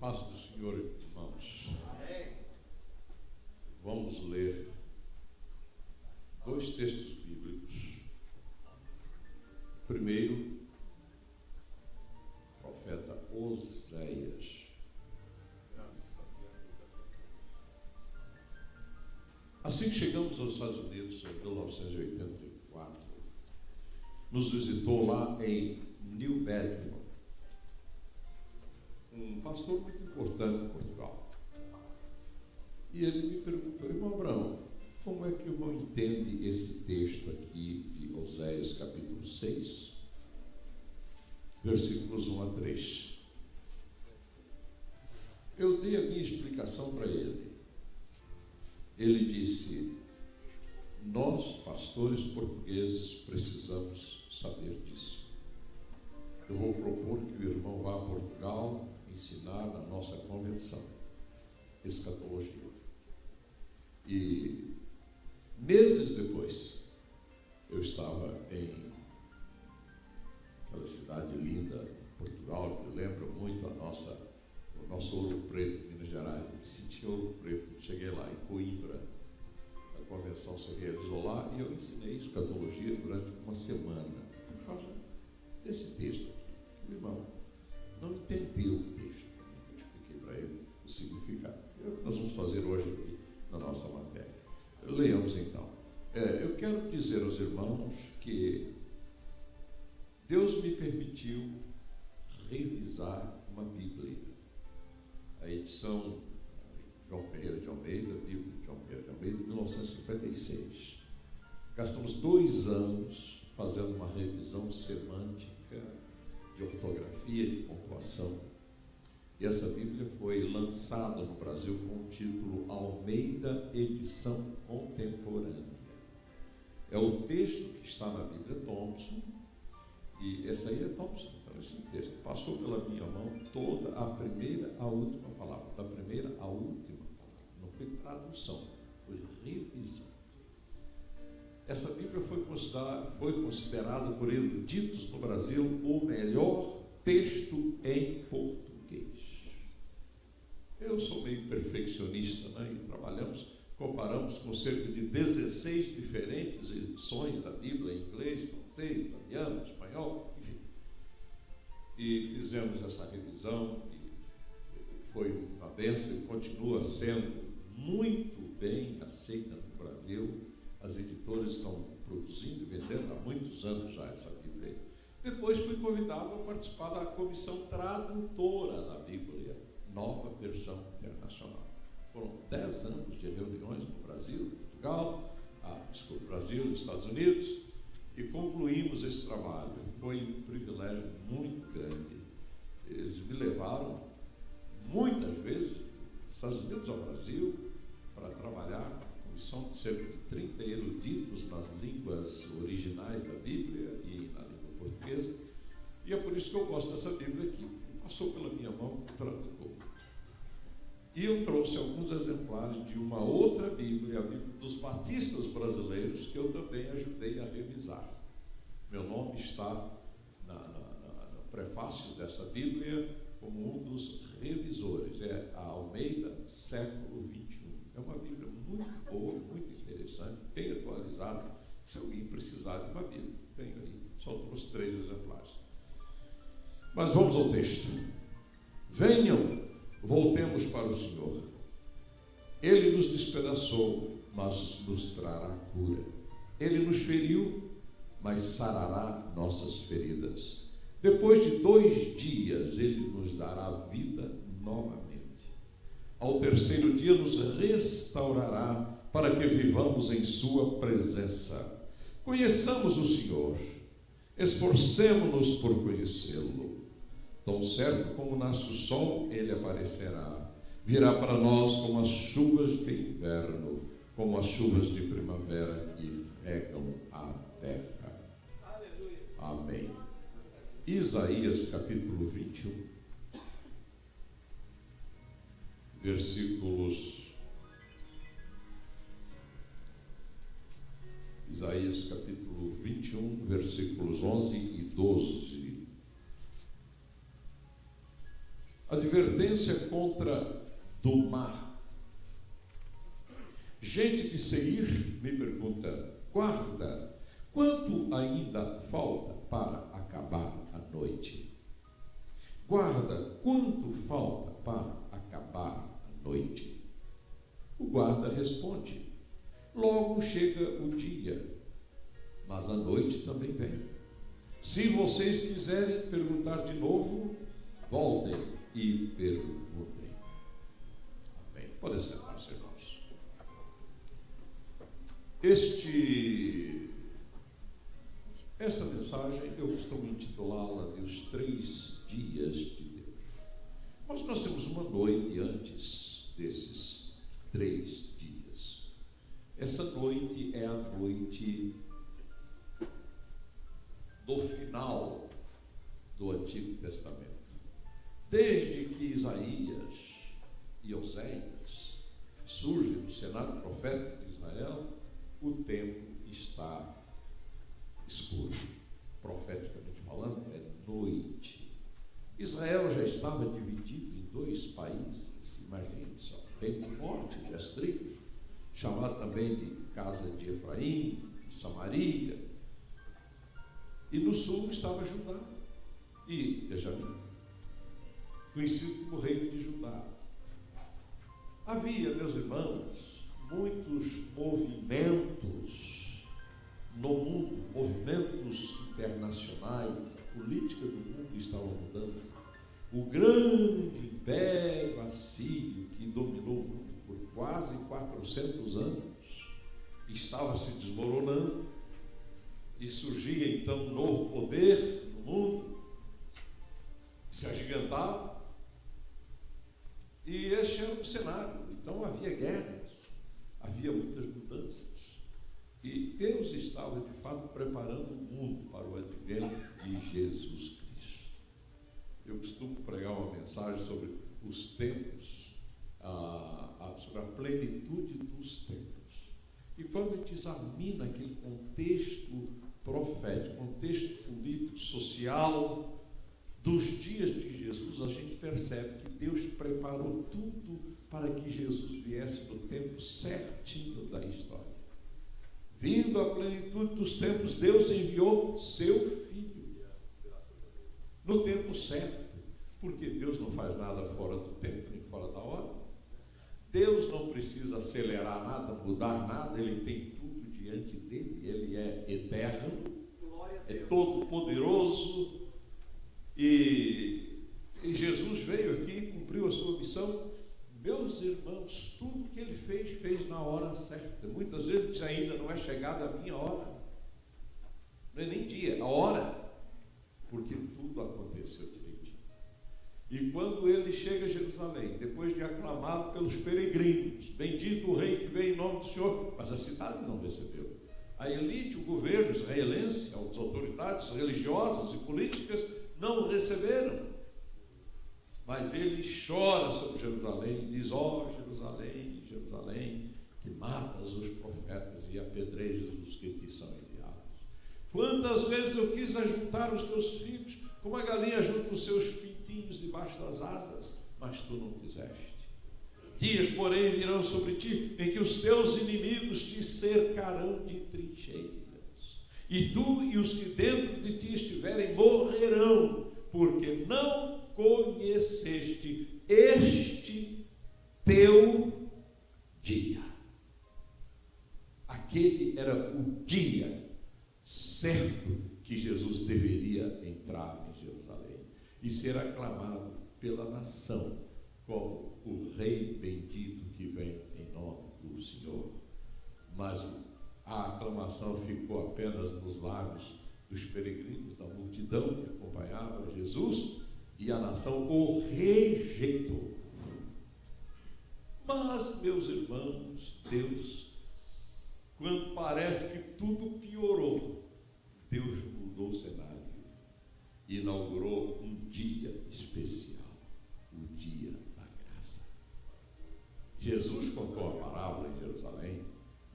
Paz do Senhor, irmãos. Vamos ler dois textos bíblicos. Primeiro, profeta Oséias. Assim que chegamos aos Estados Unidos em 1984, nos visitou lá em New Bedford um pastor muito importante em Portugal. E ele me perguntou: irmão Abraão, como é que o irmão entende esse texto aqui de Oséias capítulo 6, versículos 1 a 3? Eu dei a minha explicação para ele. Ele disse: nós, pastores portugueses, precisamos saber disso. Eu vou propor que o irmão vá a Portugal ensinar na nossa convenção escatologia. E meses depois, eu estava em aquela cidade linda, Portugal, que lembra muito o nosso Ouro Preto, Minas Gerais. Eu me senti Ouro Preto. Cheguei lá em Coimbra, a convenção se realizou lá, e eu ensinei escatologia durante uma semana, por causa desse texto aqui. O irmão não entendeu o texto, então eu expliquei para ele o significado. É o que nós vamos fazer hoje aqui na nossa matéria. Leamos então. Eu quero dizer aos irmãos que Deus me permitiu revisar uma Bíblia. A edição João Ferreira de Almeida, Bíblia de João Ferreira de Almeida, de 1956. Gastamos 2 anos fazendo uma revisão semântica, de ortografia, de pontuação. E essa Bíblia foi lançada no Brasil com o título Almeida Edição Contemporânea. É o texto que está na Bíblia Thompson, e essa aí é Thompson, então esse texto passou pela minha mão toda a primeira à última palavra, da primeira à última palavra. Não foi tradução, foi revisão. Essa Bíblia foi considerada por eruditos no Brasil o melhor texto em português. Eu sou meio perfeccionista, né? E comparamos com cerca de 16 diferentes edições da Bíblia em inglês, francês, italiano, espanhol, enfim. E fizemos essa revisão e foi uma bênção e continua sendo muito bem aceita no Brasil. As editoras estão produzindo e vendendo há muitos anos já essa Bíblia. Depois fui convidado a participar da comissão tradutora da Bíblia, nova versão internacional. Foram 10 anos de reuniões no Brasil, Portugal, Brasil e Estados Unidos, e concluímos esse trabalho. Foi um privilégio muito grande. Eles me levaram muitas vezes dos Estados Unidos ao Brasil para trabalhar. São cerca de 30 eruditos nas línguas originais da Bíblia e na língua portuguesa, e é por isso que eu gosto dessa Bíblia aqui. Passou pela minha mão o tradutor. E eu trouxe alguns exemplares de uma outra Bíblia, a Bíblia dos Batistas Brasileiros, que eu também ajudei a revisar. Meu nome está no prefácio dessa Bíblia como um dos revisores. É a Almeida, século XXI. É uma Bíblia muito boa, muito interessante, bem atualizada. Se alguém precisar de uma Bíblia, tenho aí, só trouxe 3 exemplares. Mas vamos ao texto. Venham, voltemos para o Senhor. Ele nos despedaçou, mas nos trará cura. Ele nos feriu, mas sarará nossas feridas. Depois de 2 dias, Ele nos dará vida novamente. Ao 3º dia nos restaurará, para que vivamos em sua presença. Conheçamos o Senhor, esforcemo-nos por conhecê-lo. Tão certo como nasce o sol, Ele aparecerá. Virá para nós como as chuvas de inverno, como as chuvas de primavera que regam a terra. Aleluia. Amém. Isaías capítulo 21. Isaías capítulo 21, versículos 11 e 12. Advertência contra domar. Gente de Seir me pergunta: guarda, quanto ainda falta para acabar a noite? Guarda, quanto falta para acabar a noite? O guarda responde: logo chega o dia, mas a noite também vem. Se vocês quiserem perguntar de novo, voltem e perguntem. Amém. Podem sentar-se, irmãos. Esta mensagem eu costumo intitulá-la de Os 3 Dias de Deus. Mas nós temos uma noite antes desses 3 dias. Essa noite é a noite do final do Antigo Testamento. Desde que Isaías e Oséias surgem no cenário profético de Israel, o tempo está escuro. Profeticamente falando, é noite. Israel já estava dividido em 2 países, imagine só. Reino do Norte, 10 tribos, chamado também de casa de Efraim, de Samaria. E no sul estava Judá e Benjamim, conhecido como reino de Judá. Havia, meus irmãos, muitos movimentos no mundo, movimentos internacionais. A política do mundo estava mudando. O grande império assírio, que dominou o mundo por quase 400 anos, estava se desmoronando, e surgia então um novo poder no mundo, se agigantava, e este era o cenário. Então havia guerras, havia muitas mudanças, e Deus estava de fato preparando o mundo para o advento de Jesus Cristo. Eu costumo pregar uma mensagem sobre os tempos, sobre a plenitude dos tempos. E quando a gente examina aquele contexto profético, contexto político, social dos dias de Jesus, a gente percebe que Deus preparou tudo para que Jesus viesse no tempo certinho da história. Vindo à plenitude dos tempos, Deus enviou seu Filho no tempo certo, porque Deus não faz nada fora do tempo nem fora da hora. Deus não precisa acelerar nada, mudar nada, Ele tem tudo diante dele, Ele é eterno, é todo poderoso, e Jesus veio aqui e cumpriu a sua missão. Meus irmãos, tudo que Ele fez, fez na hora certa. Muitas vezes ainda não é chegada a minha hora, não é nem dia, a hora, porque tudo aconteceu direitinho. E quando Ele chega a Jerusalém, depois de aclamado pelos peregrinos, bendito o Rei que veio em nome do Senhor, mas a cidade não recebeu. A elite, o governo israelense, as autoridades religiosas e políticas não receberam. Mas Ele chora sobre Jerusalém e diz: ó Jerusalém, Jerusalém, que matas os profetas e apedrejas os que te são enviados. Quantas vezes eu quis ajuntar os teus filhos, como a galinha junta os seus pintinhos debaixo das asas, mas tu não quiseste. Dias, porém, virão sobre ti, em que os teus inimigos te cercarão de trincheiras, e tu e os que dentro de ti estiverem morrerão, porque não conheceste este teu dia. Aquele era o dia certo que Jesus deveria entrar em Jerusalém e ser aclamado pela nação como o Rei bendito que vem em nome do Senhor. Mas a aclamação ficou apenas nos lábios dos peregrinos, da multidão que acompanhava Jesus, e a nação o rejeitou. Mas, meus irmãos, Deus, quando parece que tudo piorou, Deus mudou o cenário e inaugurou um dia especial, o dia da graça. Jesus contou a parábola em Jerusalém,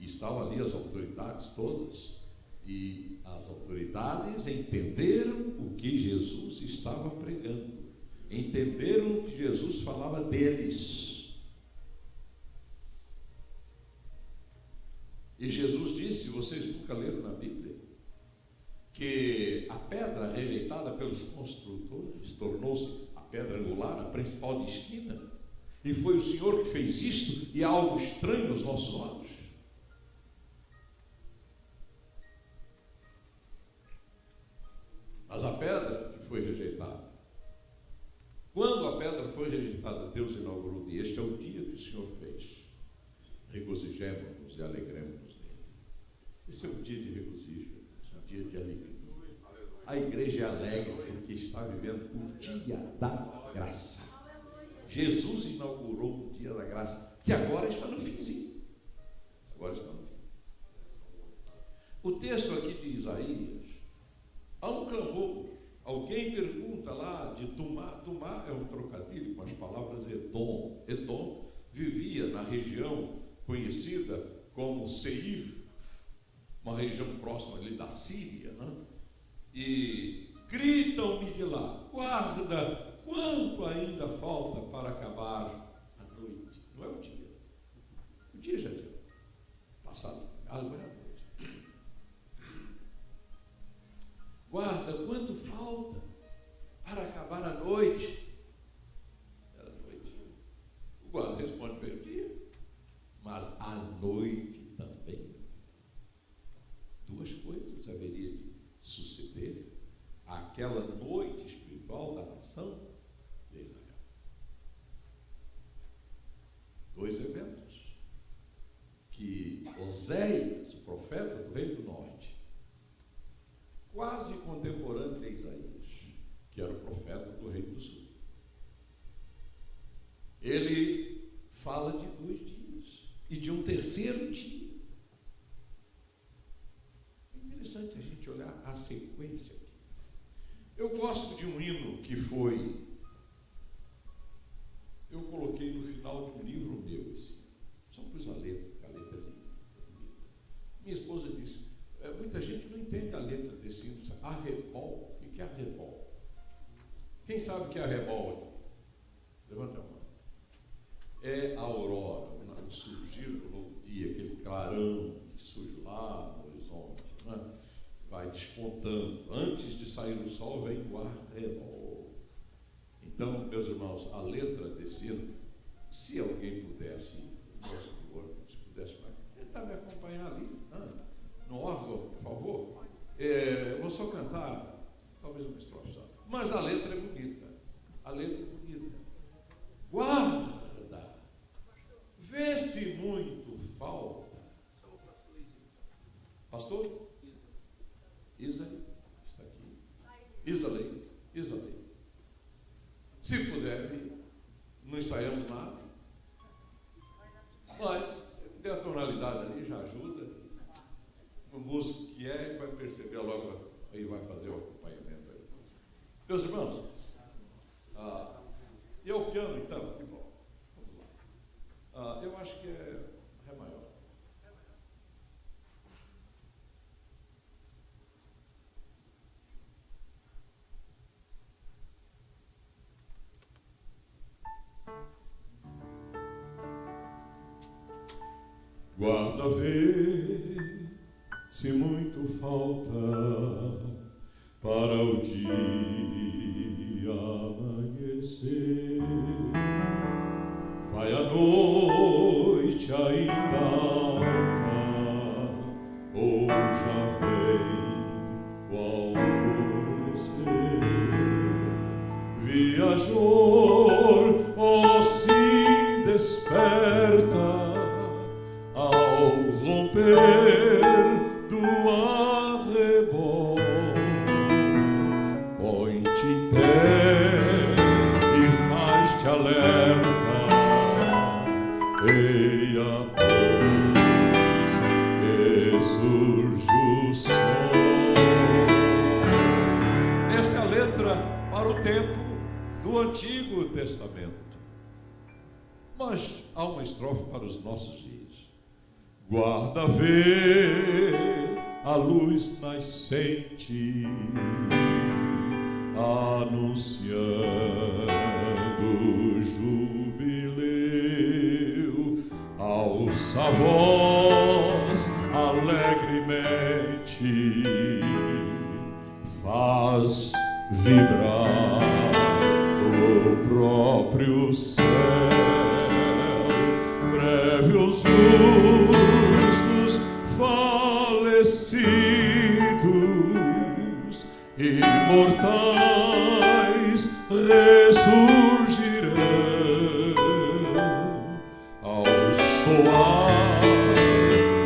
e estavam ali as autoridades todas, e as autoridades entenderam o que Jesus estava pregando. entenderam que Jesus falava deles. E Jesus disse, vocês nunca leram na Bíblia, que a pedra rejeitada pelos construtores tornou-se a pedra angular, a principal de esquina. E foi o Senhor que fez isto, e é algo estranho aos nossos olhos. Mas a pedra que foi rejeitada, quando a pedra foi rejeitada, Deus inaugurou o dia. Este é o dia que o Senhor fez. Regozijemos-nos e alegremos-nos nele. Esse é um dia de regozijo, esse é um dia de alegria. A igreja é alegre porque está vivendo o dia da graça. Jesus inaugurou o dia da graça, que agora está no finzinho. Agora está no fim. O texto aqui de Isaías, há um clamor. Alguém pergunta lá de Dumá. Dumá é um trocadilho com as palavras Edom. Edom vivia na região conhecida como Seir, uma região próxima ali da Síria, né? E gritam-me de lá, guarda, quanto ainda falta para acabar a noite? Não é o dia. O dia já tinha passado, agora é a noite. Guarda, quanto falta para acabar a noite? Era noite. O guarda responde, meio-dia, mas a noite também. Duas coisas haveria de suceder àquela noite espiritual da nação de Israel. Dois eventos que Oséias, o profeta do Reino do Norte, quase contemporâneo de Isaías, que era o profeta do Reino do Sul, ele fala de 2 dias e de um terceiro dia. É interessante a gente olhar a sequência aqui. Eu gosto de um hino que eu coloquei no final de um livro meu, esse. Só pus a letra, porque a letra é bonita. Minha esposa disse, muita gente não entende a letra desse hino. Arrebol, o que é arrebol? Quem sabe o que é arrebol? Levanta a mão. É a aurora, o surgir do novo dia, aquele clarão que surge lá no horizonte, né? Vai despontando. Antes de sair o sol, vem o arrebol. Então, meus irmãos, a letra desse hino, se alguém pudesse, se pudesse tentar me acompanhar ali, no órgão, por favor. Eu vou só cantar, talvez uma estrofe só. Mas a letra é bonita. A letra é bonita. Guarda, vê se muito falta. Pastor? Isaí, está aqui. Isalei. Se puder, não ensaiamos nada. Mas, se der a tonalidade ali, já ajuda. O músico que é, vai perceber logo, aí vai fazer o acompanhamento aí. Meus irmãos, e é o piano então? Que bom. Vamos lá. Eu acho que é Ré maior. Guarda, vê se muito falta para o dia amanhecer. Vai a noite ainda alta, ou já vem o alvorecer. Viajor, ó, se desperta ao romper do arrebol. Põe-te em pé e faz-te alerta. Eia, pois, que surge o sol. Essa é a letra para o tempo do Antigo Testamento. Mas há uma estrofe para os nossos dias. Guarda, vê a luz nascente, anunciando jubileu, alça a voz alegremente, faz vibrar o próprio céu, breve os justos falecidos, imortais ressurgirão, ao soar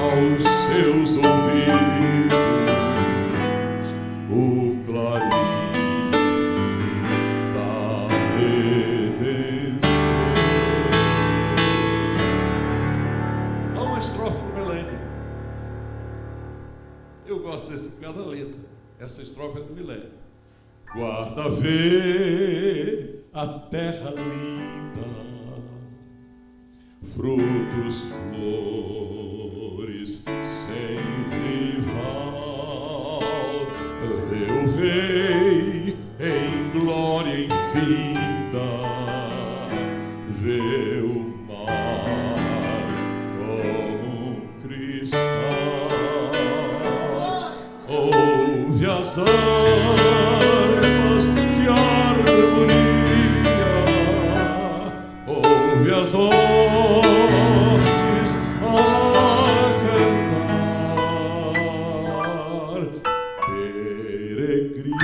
aos seus ouvidos o clarim da redenção. Há uma estrofe do milênio. Eu gosto desse cada letra. Essa estrofe é do milênio. Guarda, vê a terra linda, frutos, flores sem rival. Vê o rei em glória infinda, vê o mar como um cristal, ouve as armas, que harmonia, ouve as hostes a cantar, peregrino,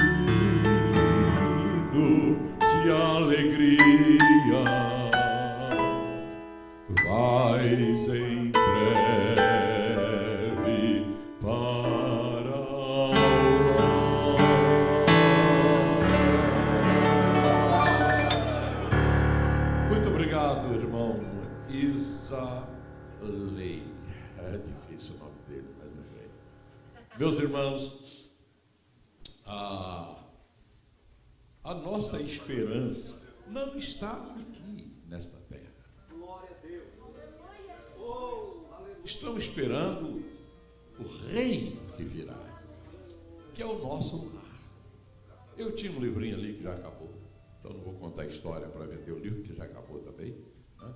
que alegria, vais em breve para o lar. Muito obrigado, irmão Isalei. É difícil o nome dele, mas lembrei. Meus irmãos, a nossa esperança não está aqui, nesta terra. Glória a Deus. Estamos esperando o reino que virá, que é o nosso lar. Eu tinha um livrinho ali que já acabou, então não vou contar a história para vender o livro, que já acabou também, né?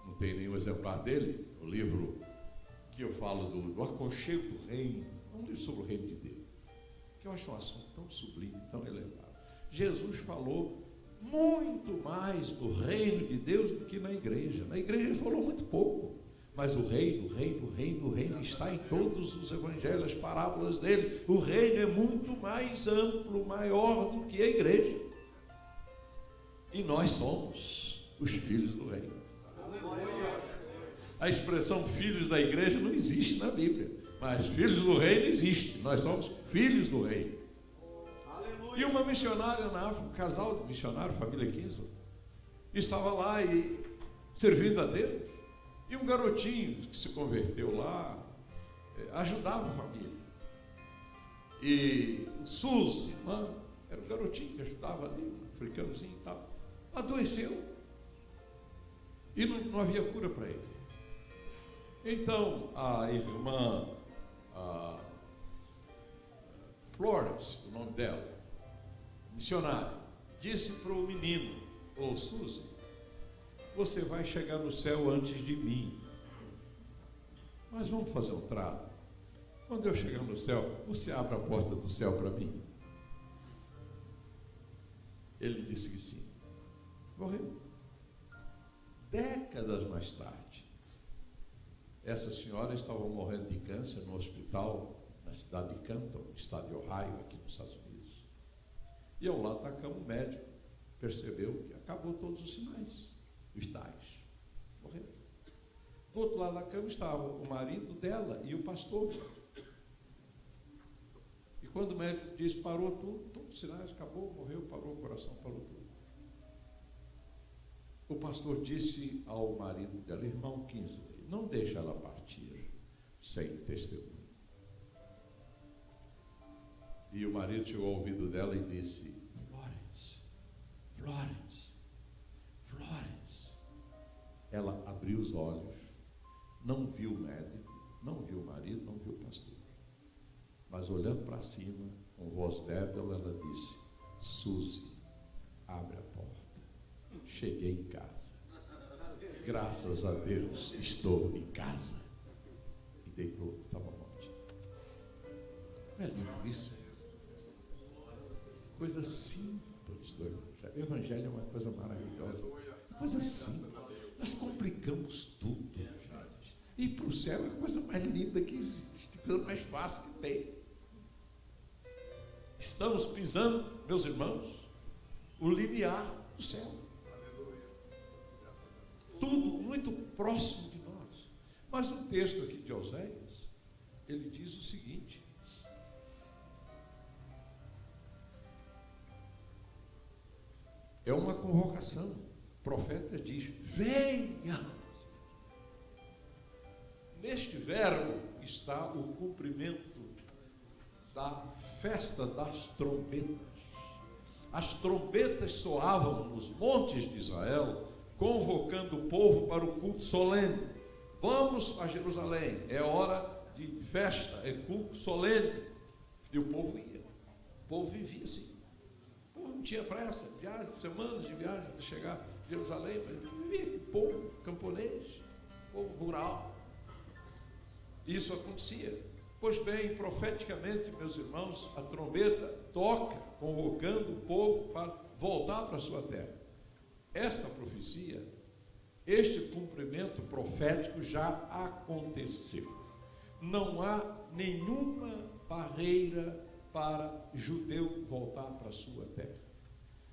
Não tem nenhum exemplar dele, o livro que eu falo do aconchego do reino, é um livro sobre o reino de Deus, que eu acho um assunto tão sublime, tão elevado. Jesus falou muito mais do reino de Deus do que na igreja. Na igreja ele falou muito pouco, mas o reino está em todos os evangelhos, as parábolas dele. O reino é muito mais amplo, maior do que a igreja. E nós somos os filhos do reino. A expressão filhos da igreja não existe na Bíblia, mas filhos do reino existe. Nós somos filhos do reino. E uma missionária na África, um casal de missionários, família 15, estava lá e servindo a Deus. E um garotinho que se converteu lá ajudava a família. E o Suzy, era um garotinho que ajudava ali, um africanozinho e tal, adoeceu. E não havia cura para ele. Então a irmã Florence, o nome dela, missionária, disse para o menino, ô Suzy, você vai chegar no céu antes de mim, mas vamos fazer um trato. Quando eu chegar no céu, você abre a porta do céu para mim? Ele disse que sim. Morreu. Décadas mais tarde, essa senhora estava morrendo de câncer no hospital na cidade de Canton, estado de Ohio, aqui nos Estados Unidos. E ao lado da cama, o médico percebeu que acabou todos os sinais vitais. Morreu. Do outro lado da cama estava o marido dela e o pastor. E quando o médico disse, parou tudo, todos os sinais, acabou, morreu, parou o coração, parou tudo. O pastor disse ao marido dela, irmão Kingsley, não deixe ela partir sem testemunho. E o marido chegou ao ouvido dela e disse, Florence. Ela abriu os olhos, não viu o médico, não viu o marido, não viu o pastor. Mas olhando para cima, com voz débil, ela disse, Suzy, abre a porta. cheguei em casa. Graças a Deus, estou em casa. E deitou, estava morto. Não é lindo isso? Coisa simples do Evangelho. O Evangelho é uma coisa maravilhosa. Uma coisa simples. Nós complicamos tudo, gente. E para o céu é a coisa mais linda que existe, a coisa mais fácil que tem. Estamos pisando, meus irmãos, o limiar do céu. Tudo muito próximo de nós. Mas o texto aqui de Oséias, ele diz o seguinte: é uma convocação. O profeta diz: venha. Neste verbo está o cumprimento da festa das trombetas. As trombetas soavam nos montes de Israel, convocando o povo para o culto solene. Vamos a Jerusalém, é hora de festa, é culto solene. E o povo ia, o povo vivia assim. O povo não tinha pressa, viagens, semanas de viagem para chegar a Jerusalém, mas vivia aquele povo camponês, povo rural. Isso acontecia. Pois bem, profeticamente, meus irmãos, a trombeta toca, convocando o povo para voltar para a sua terra. Esta profecia, este cumprimento profético já aconteceu. Não há nenhuma barreira para judeu voltar para a sua terra.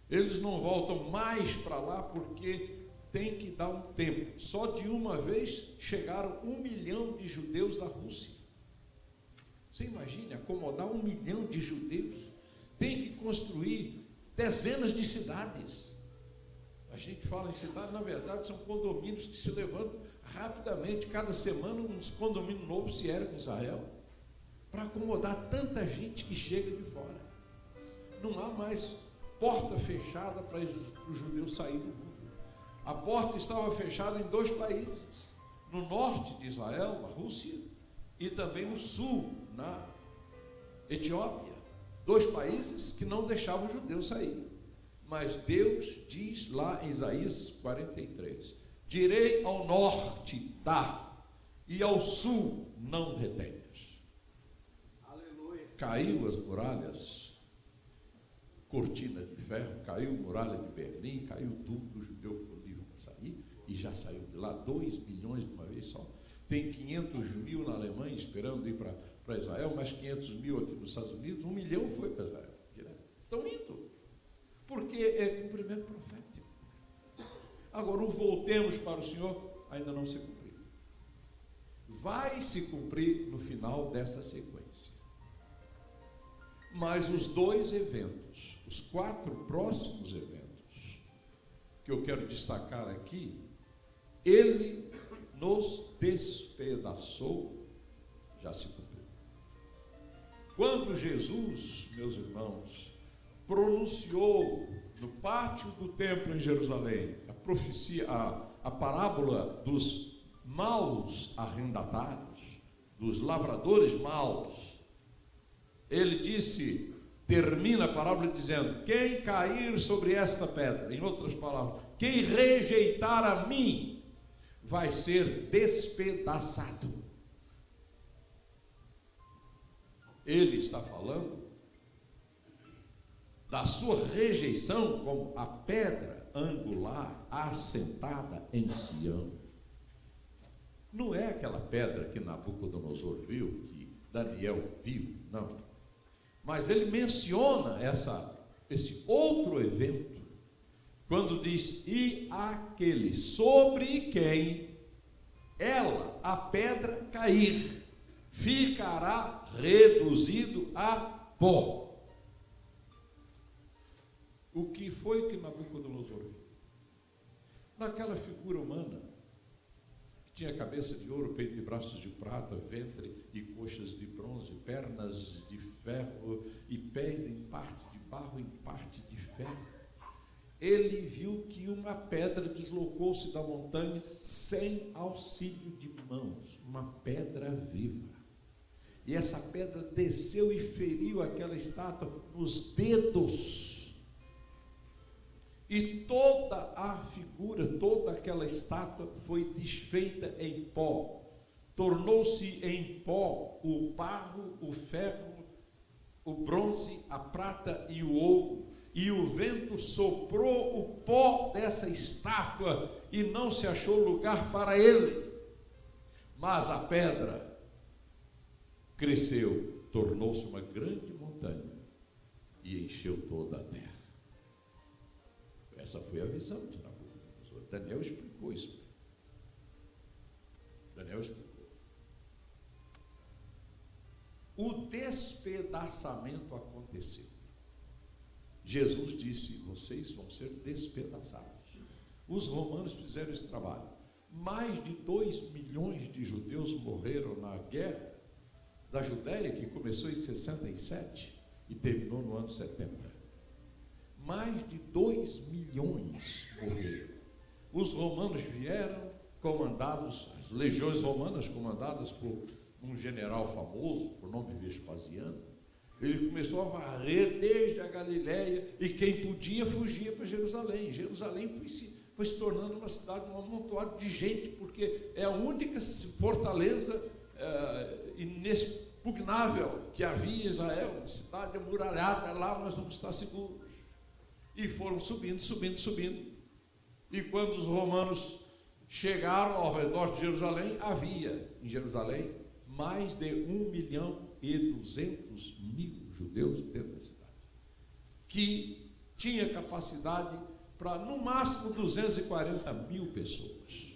Eles não voltam mais para lá porque tem que dar um tempo. Só de uma vez chegaram 1 milhão de judeus da Rússia. Você imagine acomodar 1 milhão de judeus? Tem que construir dezenas de cidades. A gente fala em cidade, na verdade são condomínios que se levantam rapidamente. Cada semana uns condomínios novos se erguem em Israel para acomodar tanta gente que chega de fora. Não há mais porta fechada para o judeu sair do mundo. A porta estava fechada em 2 países, no norte de Israel, na Rússia, e também no sul, na Etiópia. 2 países que não deixavam os judeus sair. Mas Deus diz lá em Isaías 43, direi ao norte, dá, e ao sul, não retenhas. Aleluia. Caiu as muralhas, cortina de ferro, caiu muralha de Berlim, caiu tudo, o judeu ficou livre para sair, e já saiu de lá 2 milhões de uma vez só. Tem 500 mil na Alemanha esperando ir para Israel, mais 500 mil aqui nos Estados Unidos, 1 milhão foi para Israel, direto. Estão indo, porque é cumprimento profético. Agora, o voltemos para o Senhor ainda não se cumpriu. Vai se cumprir no final dessa sequência. Mas os 2 eventos, os 4 próximos eventos, que eu quero destacar aqui, ele nos despedaçou, já se cumpriu. Quando Jesus, meus irmãos, pronunciou no pátio do templo em Jerusalém a profecia, a parábola dos maus arrendatários, dos lavradores maus, ele disse, termina a parábola dizendo: quem cair sobre esta pedra, em outras palavras, quem rejeitar a mim, vai ser despedaçado. Ele está falando da sua rejeição como a pedra angular assentada em Sião. Não é aquela pedra que Nabucodonosor viu, que Daniel viu, não. Mas ele menciona esse outro evento, quando diz, e aquele sobre quem ela, a pedra, cair, ficará reduzido a pó. O que foi que Nabucodonosor viu? Naquela figura humana, que tinha cabeça de ouro, peito e braços de prata, ventre e coxas de bronze, pernas de ferro e pés em parte de barro, em parte de ferro, ele viu que uma pedra deslocou-se da montanha sem auxílio de mãos, uma pedra viva. E essa pedra desceu e feriu aquela estátua nos dedos. E toda a figura, toda aquela estátua foi desfeita em pó. Tornou-se em pó o barro, o ferro, o bronze, a prata e o ouro. E o vento soprou o pó dessa estátua e não se achou lugar para ele. Mas a pedra cresceu, tornou-se uma grande montanha e encheu toda a terra. Essa foi a visão de Nabucodonosor. Daniel explicou isso. Daniel explicou. O despedaçamento aconteceu. Jesus disse: vocês vão ser despedaçados. Os romanos fizeram esse trabalho. Mais de 2 milhões de judeus morreram na guerra da Judéia, que começou em 67 e terminou no ano 70. Mais de 2 milhões morreram. Os romanos vieram comandados, as legiões romanas comandadas por um general famoso, por nome Vespasiano. Ele começou a varrer desde a Galiléia e quem podia fugia para Jerusalém. Jerusalém foi se tornando uma cidade, um amontoado de gente, porque é a única fortaleza inexpugnável que havia em Israel, uma cidade amuralhada. Lá nós vamos estar seguros. E foram subindo. E quando os romanos chegaram ao redor de Jerusalém, havia em Jerusalém mais de 1.200.000 judeus dentro da cidade, que tinha capacidade para, no máximo, 240.000 pessoas.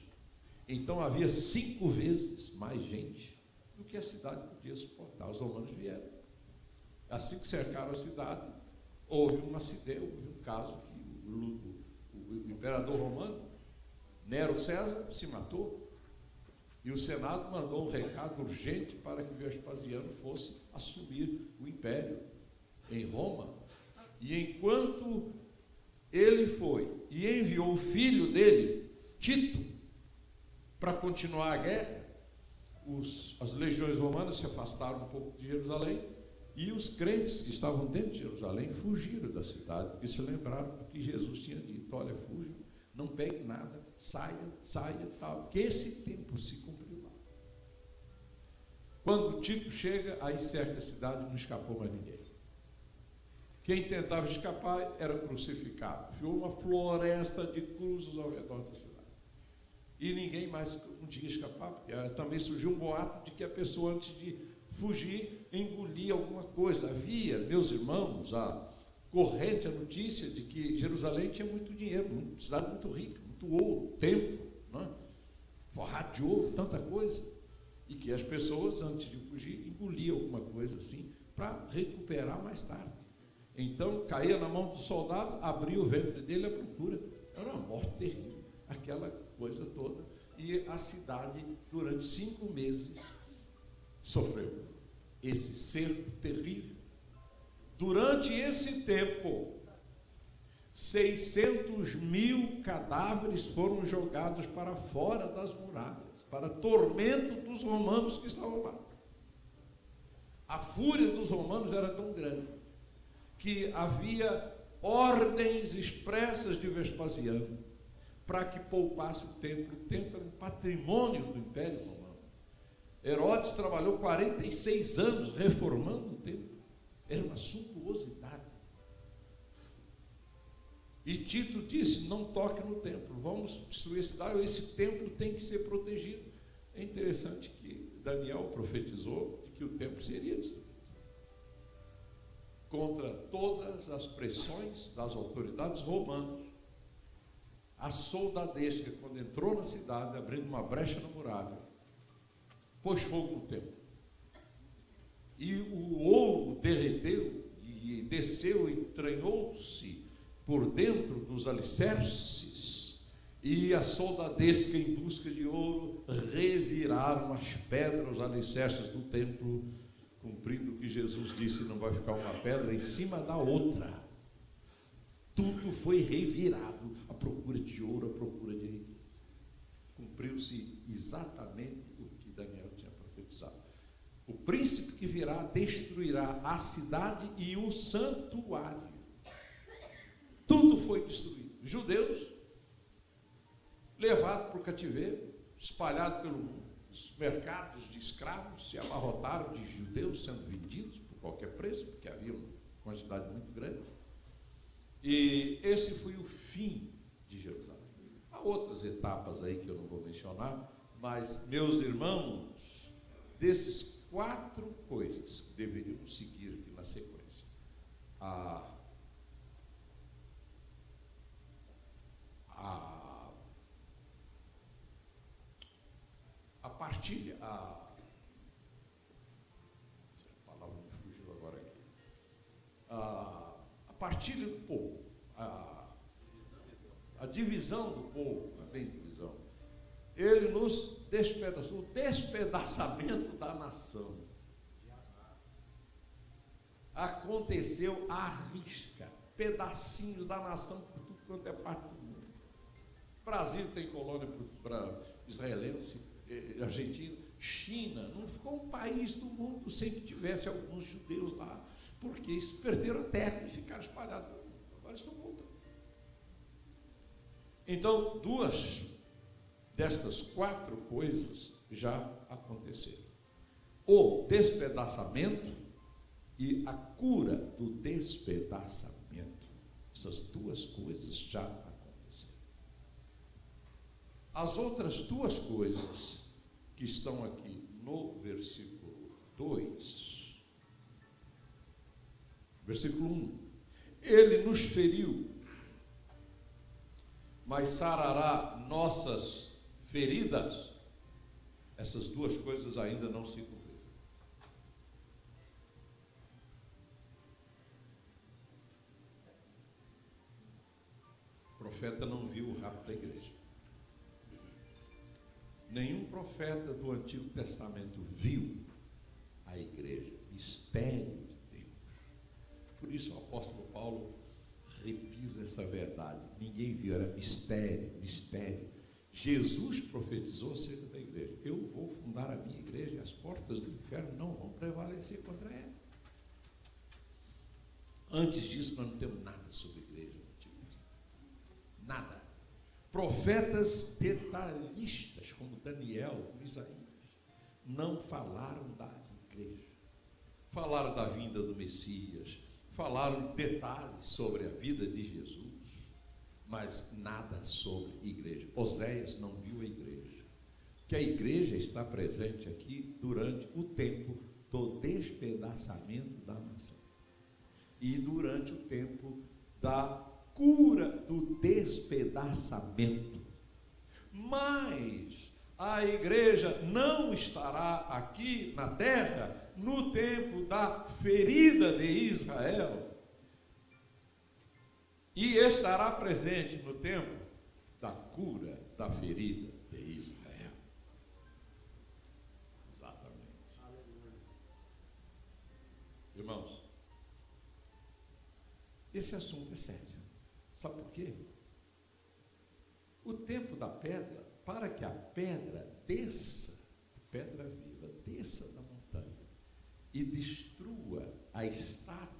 Então havia 5 vezes mais gente do que a cidade podia suportar. Os romanos vieram. Assim que cercaram a cidade, houve um acidente, houve um caso que o imperador romano, Nero César, se matou. E o Senado mandou um recado urgente para que Vespasiano fosse assumir o império em Roma. E enquanto ele foi e enviou o filho dele, Tito, para continuar a guerra, as legiões romanas se afastaram um pouco de Jerusalém e os crentes que estavam dentro de Jerusalém fugiram da cidade, porque se lembraram do que Jesus tinha dito: olha, fujam, não pegue nada, saia, tal, que esse tempo se cumpriu lá. Quando Tito chega, aí cerca a cidade, não escapou mais ninguém. Quem tentava escapar era crucificado. Ficou uma floresta de cruzes ao redor da cidade. E ninguém mais podia escapar, porque também surgiu um boato de que a pessoa, antes de fugir, engolia alguma coisa. Havia, meus irmãos, a corrente, a notícia de que Jerusalém tinha muito dinheiro, uma cidade muito rica, muito ouro, templo, né? Forrado de ouro, tanta coisa, e que as pessoas, antes de fugir, engoliam alguma coisa assim, para recuperar mais tarde. Então, caía na mão dos soldados, abria o ventre dele à procura. Era uma morte terrível, aquela coisa toda. E a cidade, durante 5 meses, sofreu esse cerco terrível. Durante esse tempo, 600.000 cadáveres foram jogados para fora das muralhas, para tormento dos romanos que estavam lá. A fúria dos romanos era tão grande que havia ordens expressas de Vespasiano para que poupasse o templo. O templo era um patrimônio do Império Romano. Herodes trabalhou 46 anos reformando o templo. Era uma suntuosidade. E Tito disse: não toque no templo, vamos destruir a cidade, esse templo tem que ser protegido. É interessante que Daniel profetizou de que o templo seria destruído. Contra todas as pressões das autoridades romanas, a soldadesca, quando entrou na cidade, abrindo uma brecha na muralha, pôs fogo no templo. E o ouro derreteu e desceu e entranhou-se por dentro dos alicerces, e a soldadesca, em busca de ouro, reviraram as pedras, os alicerces do templo, cumprindo o que Jesus disse: não vai ficar uma pedra em cima da outra. Tudo foi revirado à procura de ouro, à procura de riqueza. Cumpriu-se exatamente o que Daniel tinha profetizado. O príncipe que virá destruirá a cidade e o santuário. Tudo foi destruído. judeus levados para o cativeiro, espalhados pelo mundo. Os mercados de escravos se abarrotaram de judeus sendo vendidos por qualquer preço, porque havia uma quantidade muito grande. E esse foi o fim de Jerusalém. Há outras etapas aí que eu não vou mencionar, mas, meus irmãos, desses 4 coisas que deveríamos seguir aqui na sequência, a partilha, a palavra me fugiu agora aqui, a partilha do povo, a divisão do povo, não é bem divisão, ele nos despedaçou, o despedaçamento da nação aconteceu à risca, pedacinhos da nação por tudo quanto é parte do mundo. O Brasil tem colônia para israelense, Argentina, China, não ficou um país do mundo sem que tivesse alguns judeus lá, porque eles perderam a terra e ficaram espalhados pelo mundo. Agora estão voltando. Então, 2 destas 4 coisas já aconteceram: o despedaçamento e a cura do despedaçamento. Essas 2 coisas já aconteceram. As outras 2 coisas que estão aqui no versículo 2, versículo 1, ele nos feriu, mas sarará nossas feridas. Essas 2 coisas ainda não se cumpriram. O profeta não viu o rapto da igreja. Nenhum profeta do Antigo Testamento viu a igreja, mistério de Deus. Por isso o apóstolo Paulo repisa essa verdade. Ninguém viu, era mistério, mistério. Jesus profetizou acerca da igreja: eu vou fundar a minha igreja e as portas do inferno não vão prevalecer contra ela. Antes disso, nós não temos nada sobre a igreja no Antigo Testamento. Nada. Profetas detalhistas, como Daniel, como Isaías, não falaram da igreja. Falaram da vinda do Messias, falaram detalhes sobre a vida de Jesus, mas nada sobre igreja. Oséias não viu a igreja, que a igreja está presente aqui durante o tempo do despedaçamento da nação e durante o tempo da cura do despedaçamento. Mas a igreja não estará aqui na terra no tempo da ferida de Israel, e estará presente no tempo da cura da ferida de Israel. Exatamente. Aleluia. Irmãos, esse assunto é sério. Sabe por quê? O tempo da pedra, para que a pedra desça, pedra viva, desça da montanha e destrua a estátua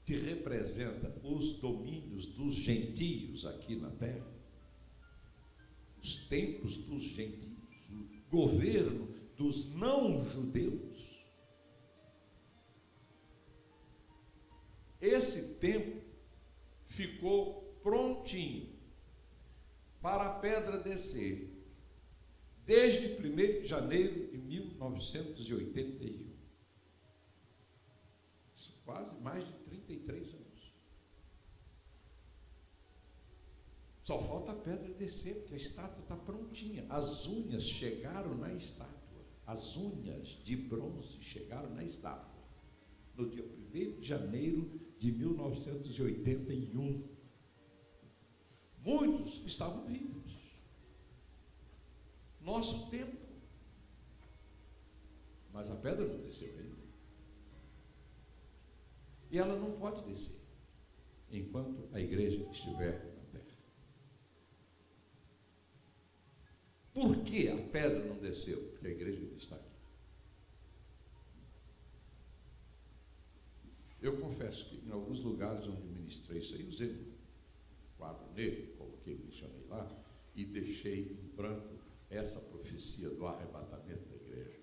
que representa os domínios dos gentios aqui na terra, os templos dos gentios, o governo dos não-judeus. Esse tempo ficou prontinho para a pedra descer desde 1º de janeiro de 1981. Isso quase mais de 33 anos. Só falta a pedra descer, porque a estátua está prontinha. As unhas chegaram na estátua. As unhas de bronze chegaram na estátua no dia 1º de janeiro de 1981. Muitos estavam vivos. Nosso tempo. Mas a pedra não desceu ainda. E ela não pode descer enquanto a igreja estiver na terra. Por que a pedra não desceu? Porque a igreja ainda está aqui. Eu confesso que em alguns lugares onde ministrei isso aí, usei quadro negro, coloquei, mencionei lá, e deixei em branco essa profecia do arrebatamento da igreja.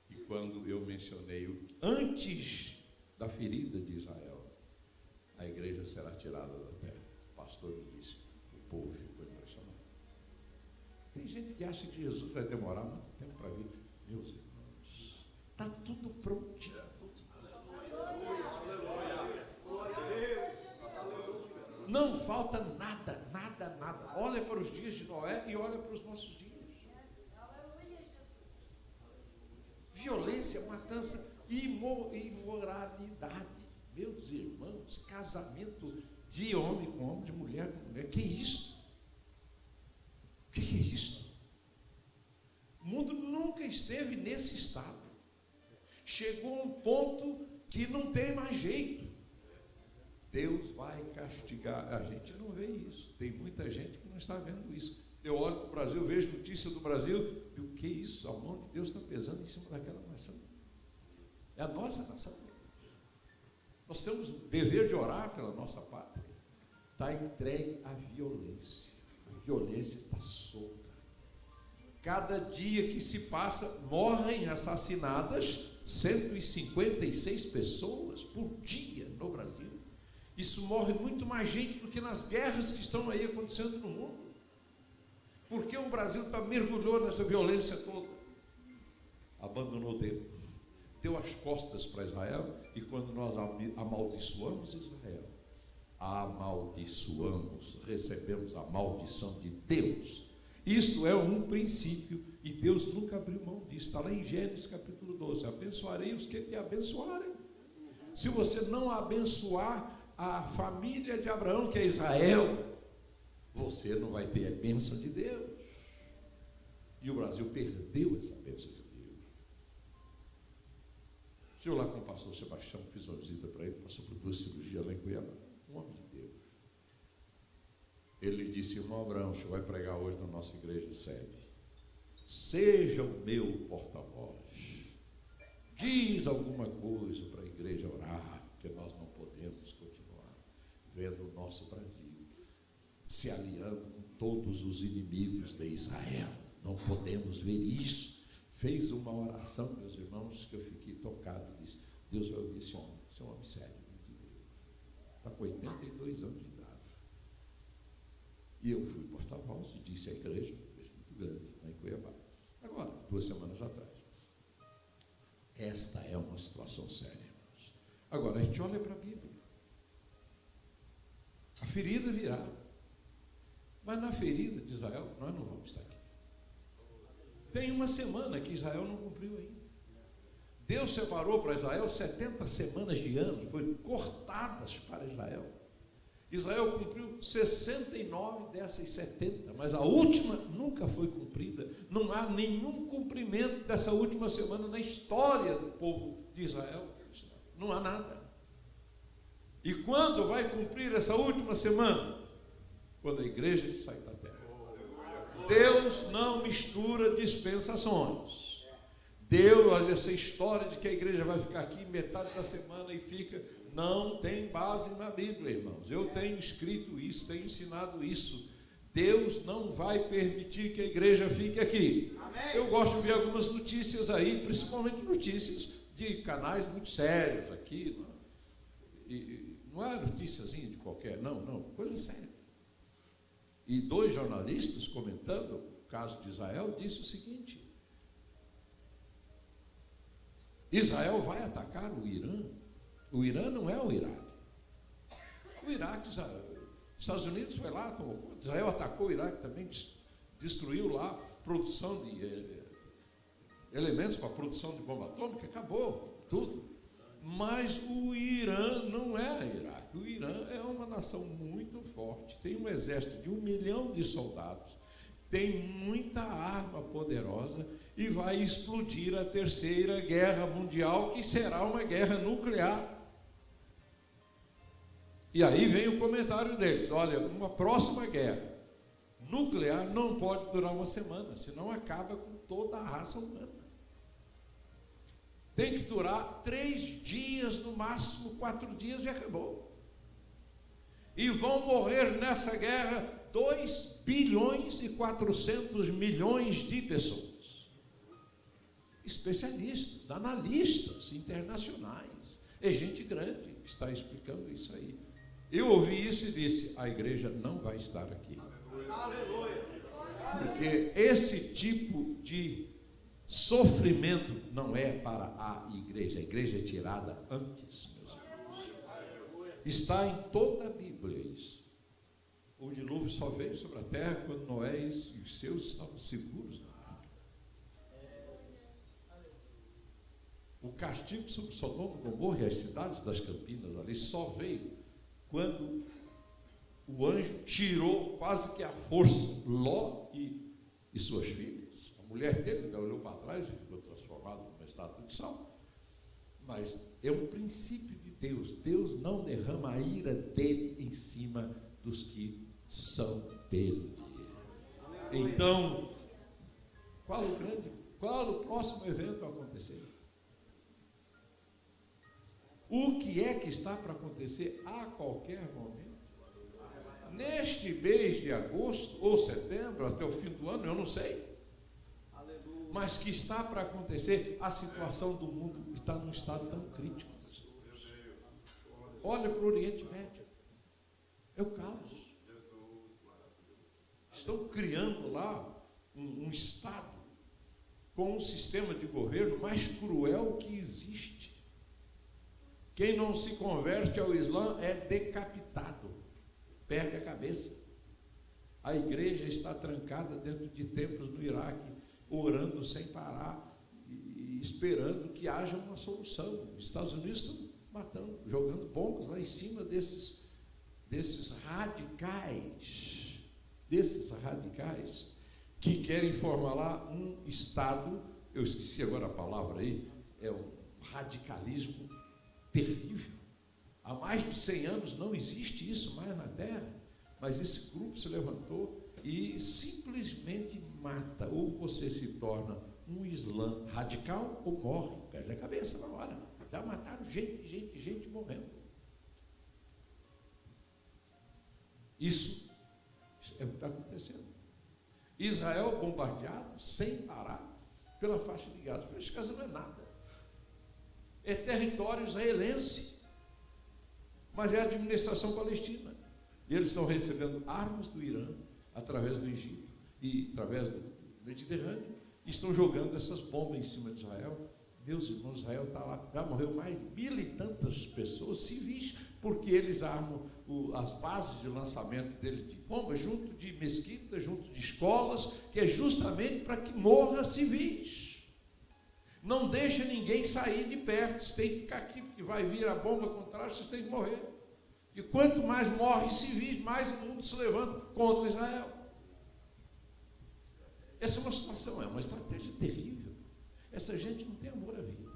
E quando eu mencionei antes da ferida de Israel, a igreja será tirada da terra. O pastor me disse, o povo ficou impressionado. Tem gente que acha que Jesus vai demorar muito tempo para vir. Meus irmãos, está tudo prontinho. Não falta nada, nada, nada. Olha para os dias de Noé e olha para os nossos dias. Violência, matança, imoralidade. Meus irmãos, casamento de homem com homem, de mulher com mulher. Que é isso? O que é isso? O mundo nunca esteve nesse estado. Chegou a um ponto que não tem mais jeito. Deus vai castigar. A gente não vê isso. Tem muita gente que não está vendo isso. Eu olho para o Brasil, vejo notícia do Brasil, digo, o que é isso? A mão de Deus está pesando em cima daquela nação. É a nossa nação. Nós temos o dever de orar pela nossa pátria. Está entregue à violência. A violência está solta. Cada dia que se passa, morrem assassinadas 156 pessoas por dia no Brasil. Isso morre muito mais gente do que nas guerras que estão aí acontecendo no mundo. Porque o Brasil mergulhou nessa violência toda. Abandonou Deus. Deu as costas para Israel. E quando nós amaldiçoamos Israel, amaldiçoamos, recebemos a maldição de Deus. Isto é um princípio. E Deus nunca abriu mão disso. Está lá em Gênesis capítulo 12. Abençoarei os que te abençoarem. Se você não abençoar a família de Abraão, que é Israel, você não vai ter a bênção de Deus. E o Brasil perdeu essa bênção de Deus. Estive lá com o pastor Sebastião, fiz uma visita para ele, passou por 2 cirurgias lá em Cuiabá. Um homem de Deus. Ele disse, irmão Abraão, o senhor vai pregar hoje na nossa igreja sede. Seja o meu porta-voz. Diz alguma coisa para a igreja orar, porque nós não podemos continuar vendo o nosso Brasil se aliando com todos os inimigos de Israel. Não podemos ver isso. Fez uma oração, meus irmãos, que eu fiquei tocado. Disse, Deus vai ouvir esse homem. Esse é um homem sério de Deus. Está com 82 anos de idade. E eu fui porta-voz e disse à igreja, uma igreja muito grande, lá em Cuiabá. Agora, 2 semanas atrás. Esta é uma situação séria, irmãos. Agora, a gente olha para a Bíblia. A ferida virá. Mas na ferida de Israel, nós não vamos estar aqui. Tem uma semana que Israel não cumpriu ainda. Deus separou para Israel 70 semanas de ano, foram cortadas para Israel. Israel cumpriu 69 dessas 70, mas a última nunca foi cumprida. Não há nenhum cumprimento dessa última semana na história do povo de Israel. Não há nada. E quando vai cumprir essa última semana? Quando a igreja sair da terra. Deus não mistura dispensações. Deus, essa história de que a igreja vai ficar aqui metade da semana e fica, não tem base na Bíblia, irmãos. Eu tenho escrito isso, tenho ensinado isso. Deus não vai permitir que a igreja fique aqui. Amém. Eu gosto de ver algumas notícias aí, principalmente notícias de canais muito sérios aqui. Não é noticiazinha de qualquer, não, coisa séria. E 2 jornalistas comentando o caso de Israel disse o seguinte: Israel vai atacar o Irã. O Irã não é o Iraque. O Iraque, os Estados Unidos foi lá, tomou conta. Israel atacou o Iraque também, destruiu lá produção de elementos para a produção de bomba atômica, acabou tudo. Mas o Irã não é Iraque. O Irã é uma nação muito forte, tem um exército de 1 milhão de soldados, tem muita arma poderosa e vai explodir a 3ª Guerra Mundial, que será uma guerra nuclear. E aí vem o comentário deles: olha, uma próxima guerra nuclear não pode durar uma semana, senão acaba com toda a raça humana. Tem que durar 3 dias, no máximo 4 dias, e acabou. E vão morrer nessa guerra 2 bilhões e 400 milhões de pessoas. Especialistas, analistas internacionais. É gente grande que está explicando isso aí. Eu ouvi isso e disse, a igreja não vai estar aqui. Porque esse tipo de sofrimento não é para a igreja é tirada antes, meus irmãos. Está em toda a Bíblia isso. O dilúvio só veio sobre a terra quando Noé e os seus estavam seguros na arca. O castigo sobre Sodoma e Gomorra e as cidades das Campinas ali só veio quando o anjo tirou quase que à força Ló e suas filhas. A mulher dele ainda olhou para trás e ficou transformada numa estátua de sal. Mas é um princípio de Deus. Deus não derrama a ira dele em cima dos que são dele. Então, qual o próximo evento a acontecer? O que é que está para acontecer a qualquer momento? Neste mês de agosto ou setembro, até o fim do ano, eu não sei. Mas que está para acontecer, a situação do mundo está num estado tão crítico. Olha para o Oriente Médio. É o caos. Estão criando lá um estado com um sistema de governo mais cruel que existe. Quem não se converte ao Islã é decapitado, perde a cabeça. A igreja está trancada dentro de templos no Iraque, orando sem parar e esperando que haja uma solução. Os Estados Unidos estão matando, jogando bombas lá em cima desses radicais que querem formar lá um Estado, eu esqueci agora a palavra aí, é um radicalismo terrível. Há mais de 100 anos não existe isso mais na Terra, mas esse grupo se levantou e simplesmente mata, ou você se torna um Islã radical ou morre, perde a cabeça na hora. Já mataram gente morrendo. Isso é o que está acontecendo. Israel bombardeado sem parar pela faixa de Gaza. Esse caso não é nada. É território israelense, mas é a administração palestina. E eles estão recebendo armas do Irã, através do Egito e através do Mediterrâneo, e estão jogando essas bombas em cima de Israel. Meus irmãos, Israel está lá, já morreu mais de 1.000 e tantas pessoas civis, porque eles armam as bases de lançamento dele de bombas junto de mesquitas, junto de escolas, que é justamente para que morra civis. Não deixa ninguém sair de perto, vocês têm que ficar aqui, porque vai vir a bomba contrária, vocês têm que morrer. E quanto mais morrem civis, mais o mundo se levanta contra Israel. Essa é uma situação, é uma estratégia terrível. Essa gente não tem amor à vida.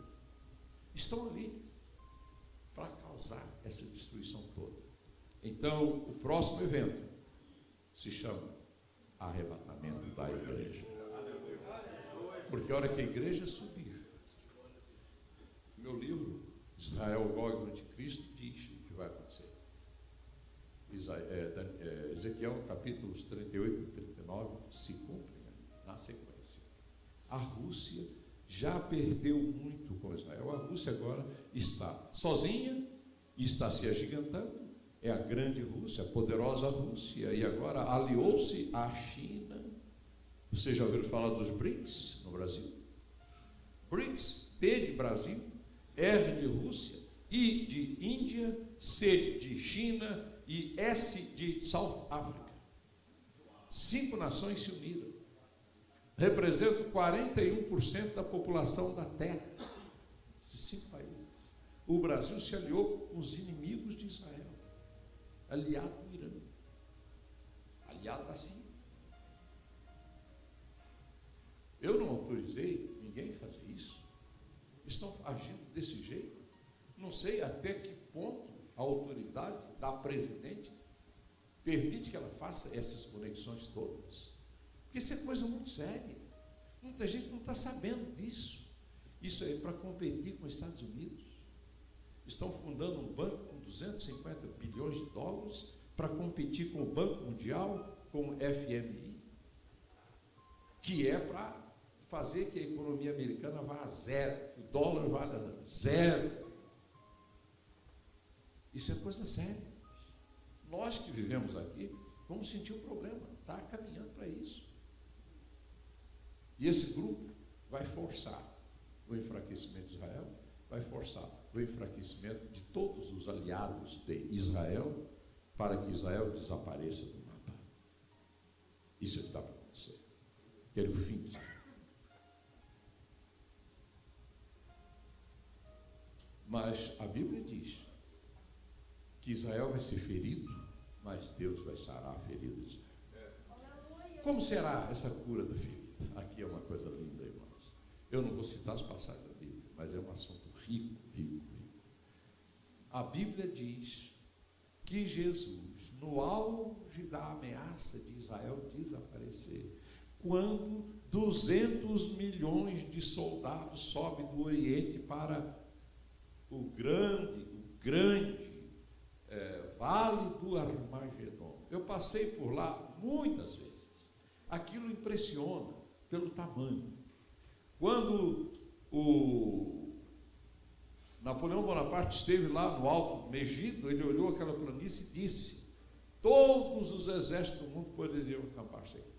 Estão ali para causar essa destruição toda. Então, o próximo evento se chama arrebatamento da igreja. Porque a hora que a igreja subir, meu livro, Israel, Gog e Anticristo, diz o que vai acontecer. Ezequiel, capítulos 38 e 39, se cumprem na sequência. A Rússia já perdeu muito com Israel. A Rússia agora está sozinha e está se agigantando. É a grande Rússia, a poderosa Rússia, e agora aliou-se à China. Vocês já ouviram falar dos BRICS no Brasil? BRICS, B de Brasil, R de Rússia, I de Índia, C de China e S de South África. 5 nações se uniram. Representam 41% da população da Terra. Esses 5 países. O Brasil se aliou com os inimigos de Israel. Aliado do Irã. Aliado da Síria. Eu não autorizei ninguém a fazer isso. Estão agindo desse jeito. Não sei até que ponto a autoridade da presidente permite que ela faça essas conexões todas. Porque isso é coisa muito séria. Muita gente não está sabendo disso. Isso é para competir com os Estados Unidos. Estão fundando um banco com 250 bilhões de dólares para competir com o Banco Mundial, com o FMI, que é para fazer que a economia americana vá a zero, que o dólar vá a zero. Isso é coisa séria. Nós que vivemos aqui vamos sentir o problema, está caminhando para isso. E esse grupo vai forçar o enfraquecimento de Israel, vai forçar o enfraquecimento de todos os aliados de Israel, para que Israel desapareça do mapa. Isso é que está para acontecer. Quero o fim de Israel. Mas a Bíblia diz que Israel vai ser ferido, mas Deus vai sarar a ferida de Israel. Como será essa cura da ferida? Aqui é uma coisa linda, irmãos. Eu não vou citar as passagens da Bíblia, mas é um assunto rico, rico, rico. A Bíblia diz que Jesus, no auge da ameaça de Israel desaparecer, quando 200 milhões de soldados sobem do Oriente para o grande Vale do Armagedon. Eu passei por lá muitas vezes. Aquilo impressiona pelo tamanho. Quando o Napoleão Bonaparte esteve lá no Alto Megido, ele olhou aquela planície e disse: todos os exércitos do mundo poderiam acampar-se aqui.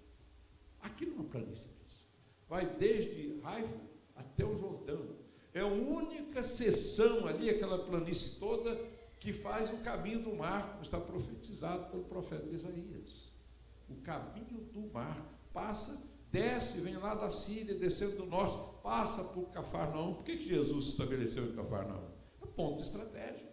Aquilo é uma planície imensa. Vai desde Haifa até o Jordão. É a única seção ali, aquela planície toda, que faz o caminho do mar, como está profetizado pelo profeta Isaías. O caminho do mar passa, desce, vem lá da Síria, descendo do norte, passa por Cafarnaum. Por que Jesus se estabeleceu em Cafarnaum? É ponto estratégico.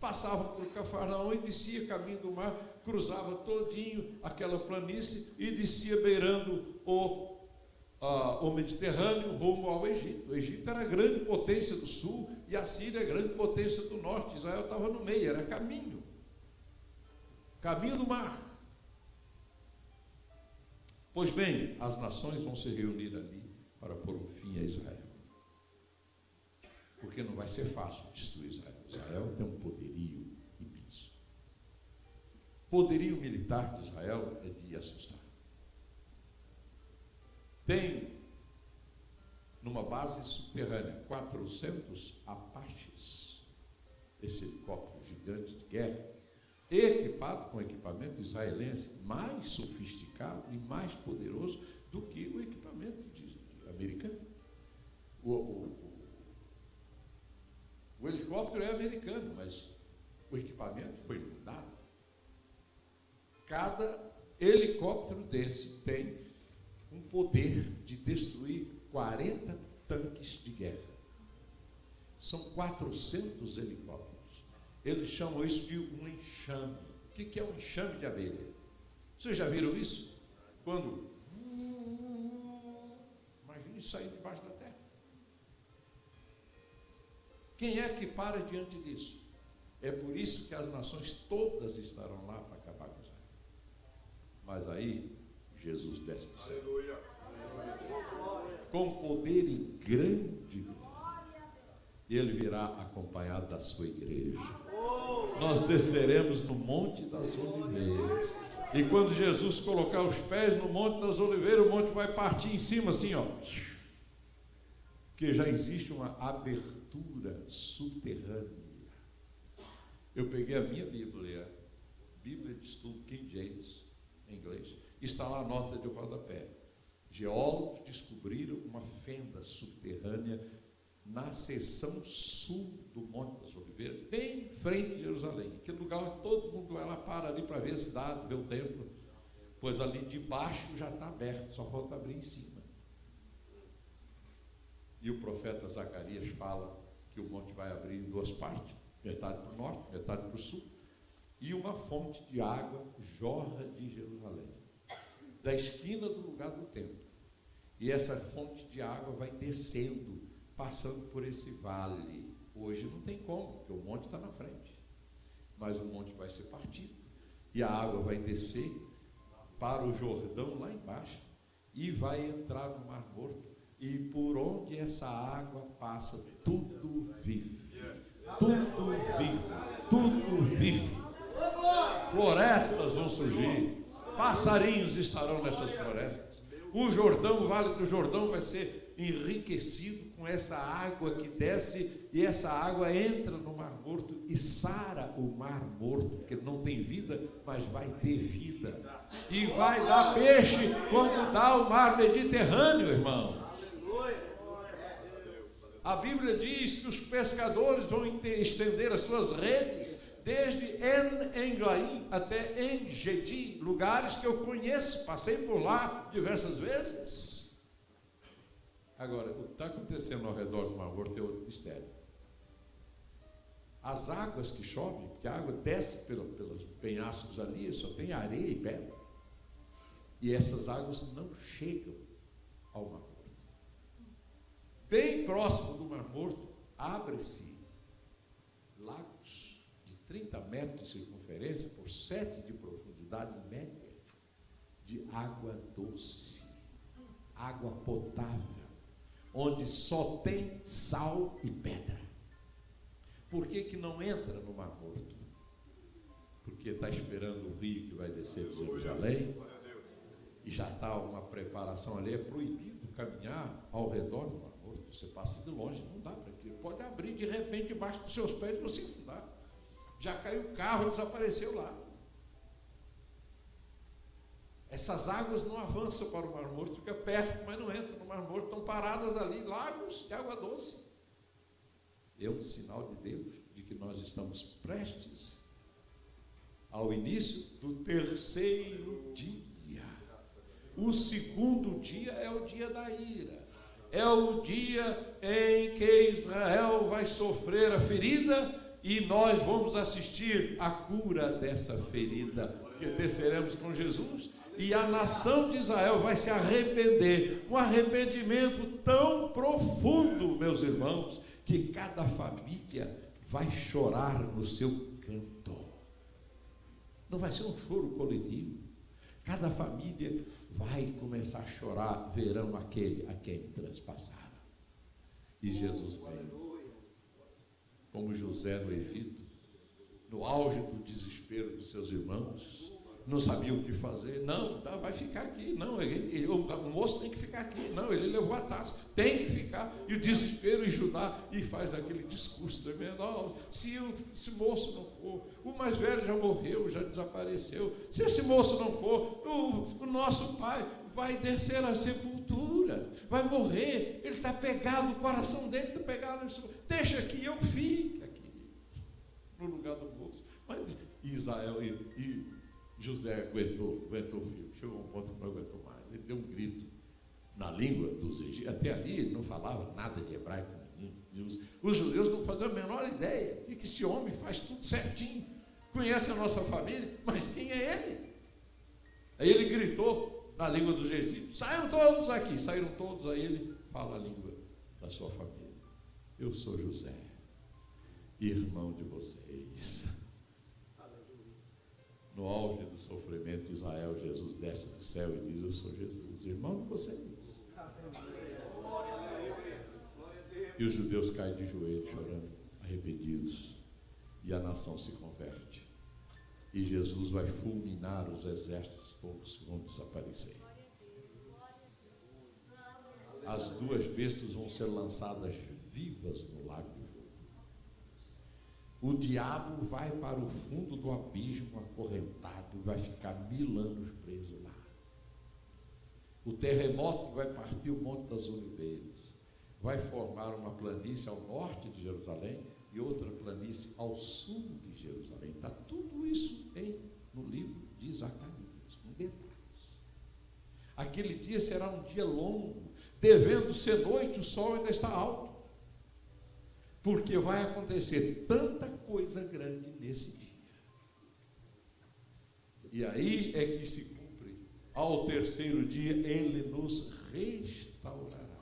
Passava por Cafarnaum e descia caminho do mar, cruzava todinho aquela planície e descia beirando o Mediterrâneo rumo ao Egito. O Egito era a grande potência do sul e a Síria a grande potência do norte. Israel estava no meio, era caminho do mar. Pois bem, as nações vão se reunir ali para pôr um fim a Israel, porque não vai ser fácil destruir Israel. Israel tem um poderio imenso. O poderio militar de Israel é de assustar. Tem, numa base subterrânea, 400 Apaches, esse helicóptero gigante de guerra, equipado com equipamento israelense mais sofisticado e mais poderoso do que o equipamento americano. O helicóptero é americano, mas o equipamento foi mudado. Cada helicóptero desse tem um poder de destruir 40 tanques de guerra. São 400 helicópteros. Eles chamam isso de um enxame. O que é um enxame de abelha? Vocês já viram isso? Quando... Imagine isso sair debaixo da terra. Quem é que para diante disso? É por isso que as nações todas estarão lá para acabar com Israel. Mas aí, Jesus desce do céu. Aleluia. Com poder e grande glória. E ele virá acompanhado da sua igreja. Nós desceremos no Monte das Oliveiras. E quando Jesus colocar os pés no Monte das Oliveiras, o monte vai partir em cima assim, ó. Porque já existe uma abertura subterrânea. Eu peguei a minha Bíblia de estudo King James, em inglês, está lá a nota de rodapé. Geólogos descobriram uma fenda subterrânea na seção sul do Monte das Oliveiras, bem em frente de Jerusalém, aquele lugar onde todo mundo vai lá, para ali para ver a cidade, ver o templo, pois ali de baixo já está aberto, só falta abrir em cima. E o profeta Zacarias fala que o monte vai abrir em duas partes, metade para o norte, metade para o sul, e uma fonte de água jorra de Jerusalém, da esquina do lugar do templo. E essa fonte de água vai descendo, passando por esse vale. Hoje não tem como, porque o monte está na frente. Mas o monte vai ser partido. E a água vai descer para o Jordão lá embaixo. E vai entrar no Mar Morto. E por onde essa água passa, tudo vive. Tudo vive. Tudo vive. florestas vão surgir, passarinhos estarão nessas florestas. O Jordão, o Vale do Jordão vai ser enriquecido com essa água que desce, e essa água entra no Mar Morto e sara o Mar Morto, porque não tem vida, mas vai ter vida. E vai dar peixe como dá o Mar Mediterrâneo, irmão. A Bíblia diz que os pescadores vão estender as suas redes desde En-Englaim até En-Gedi, lugares que eu conheço, passei por lá diversas vezes. Agora, o que está acontecendo ao redor do Mar Morto é outro mistério. As águas que chovem, porque a água desce pelos penhascos ali, só tem areia e pedra. E essas águas não chegam ao Mar Morto. Bem próximo do Mar Morto, abre-se lagos de 30 metros de circunferência por 7 de profundidade média, de água doce, água potável, onde só tem sal e pedra. Por que não entra no Mar Morto? Porque está esperando o rio que vai descer de Jerusalém, e já está uma preparação ali. É proibido caminhar ao redor do Mar Morto. Você passa de longe, não dá para aquilo. Pode abrir de repente debaixo dos seus pés e você afundar. Já caiu o carro, desapareceu lá. Essas águas não avançam para o Mar Morto, fica perto, mas não entram no Mar Morto, estão paradas ali, lagos de água doce. É um sinal de Deus de que nós estamos prestes ao início do terceiro dia. O segundo dia é o dia da ira. É o dia em que Israel vai sofrer a ferida e nós vamos assistir à cura dessa ferida, porque desceremos com Jesus e a nação de Israel vai se arrepender, um arrependimento tão profundo, meus irmãos, que cada família vai chorar no seu canto. Não vai ser um choro coletivo. Cada família vai começar a chorar, verão aquele a quem transpassaram. E Jesus veio, como José no Egito, no auge do desespero dos seus irmãos, não sabia o que fazer. Não, tá, vai ficar aqui. Não, o moço tem que ficar aqui. Não, ele levou a taça, tem que ficar. E o desespero em Judá, e faz aquele discurso tremendo. Oh, se esse moço não for, o mais velho já morreu, já desapareceu. Se esse moço não for, o nosso pai vai descer à sepultura, vai morrer. Ele está pegado, o coração dele está pegado. Deixa que eu fique aqui, no lugar do moço. Mas Israel e José aguentou firme, chegou a um ponto que não aguentou mais. Ele deu um grito na língua dos egípcios. Até ali ele não falava nada de hebraico nenhum. Os judeus não faziam a menor ideia de que esse homem faz tudo certinho, conhece a nossa família, mas quem é ele? Aí ele gritou na língua dos egípcios: saiam todos aqui. Saíram todos. Aí ele fala a língua da sua família: eu sou José, irmão de vocês. No auge do sofrimento de Israel, Jesus desce do céu e diz: eu sou Jesus, irmão de vocês. E os judeus caem de joelhos, chorando, arrependidos, e a nação se converte. E Jesus vai fulminar os exércitos, todos vão desaparecer. As duas bestas vão ser lançadas vivas no lago de fogo. O diabo vai para o fundo do abismo acorrentado e vai ficar 1000 anos preso lá. O terremoto que vai partir o Monte das Oliveiras vai formar uma planície ao norte de Jerusalém e outra planície ao sul de Jerusalém. Está tudo isso no livro de Zacarias, com detalhes. Aquele dia será um dia longo, devendo ser noite, o sol ainda está alto. Porque vai acontecer tanta coisa grande nesse dia. E aí é que se cumpre, ao terceiro dia, ele nos restaurará.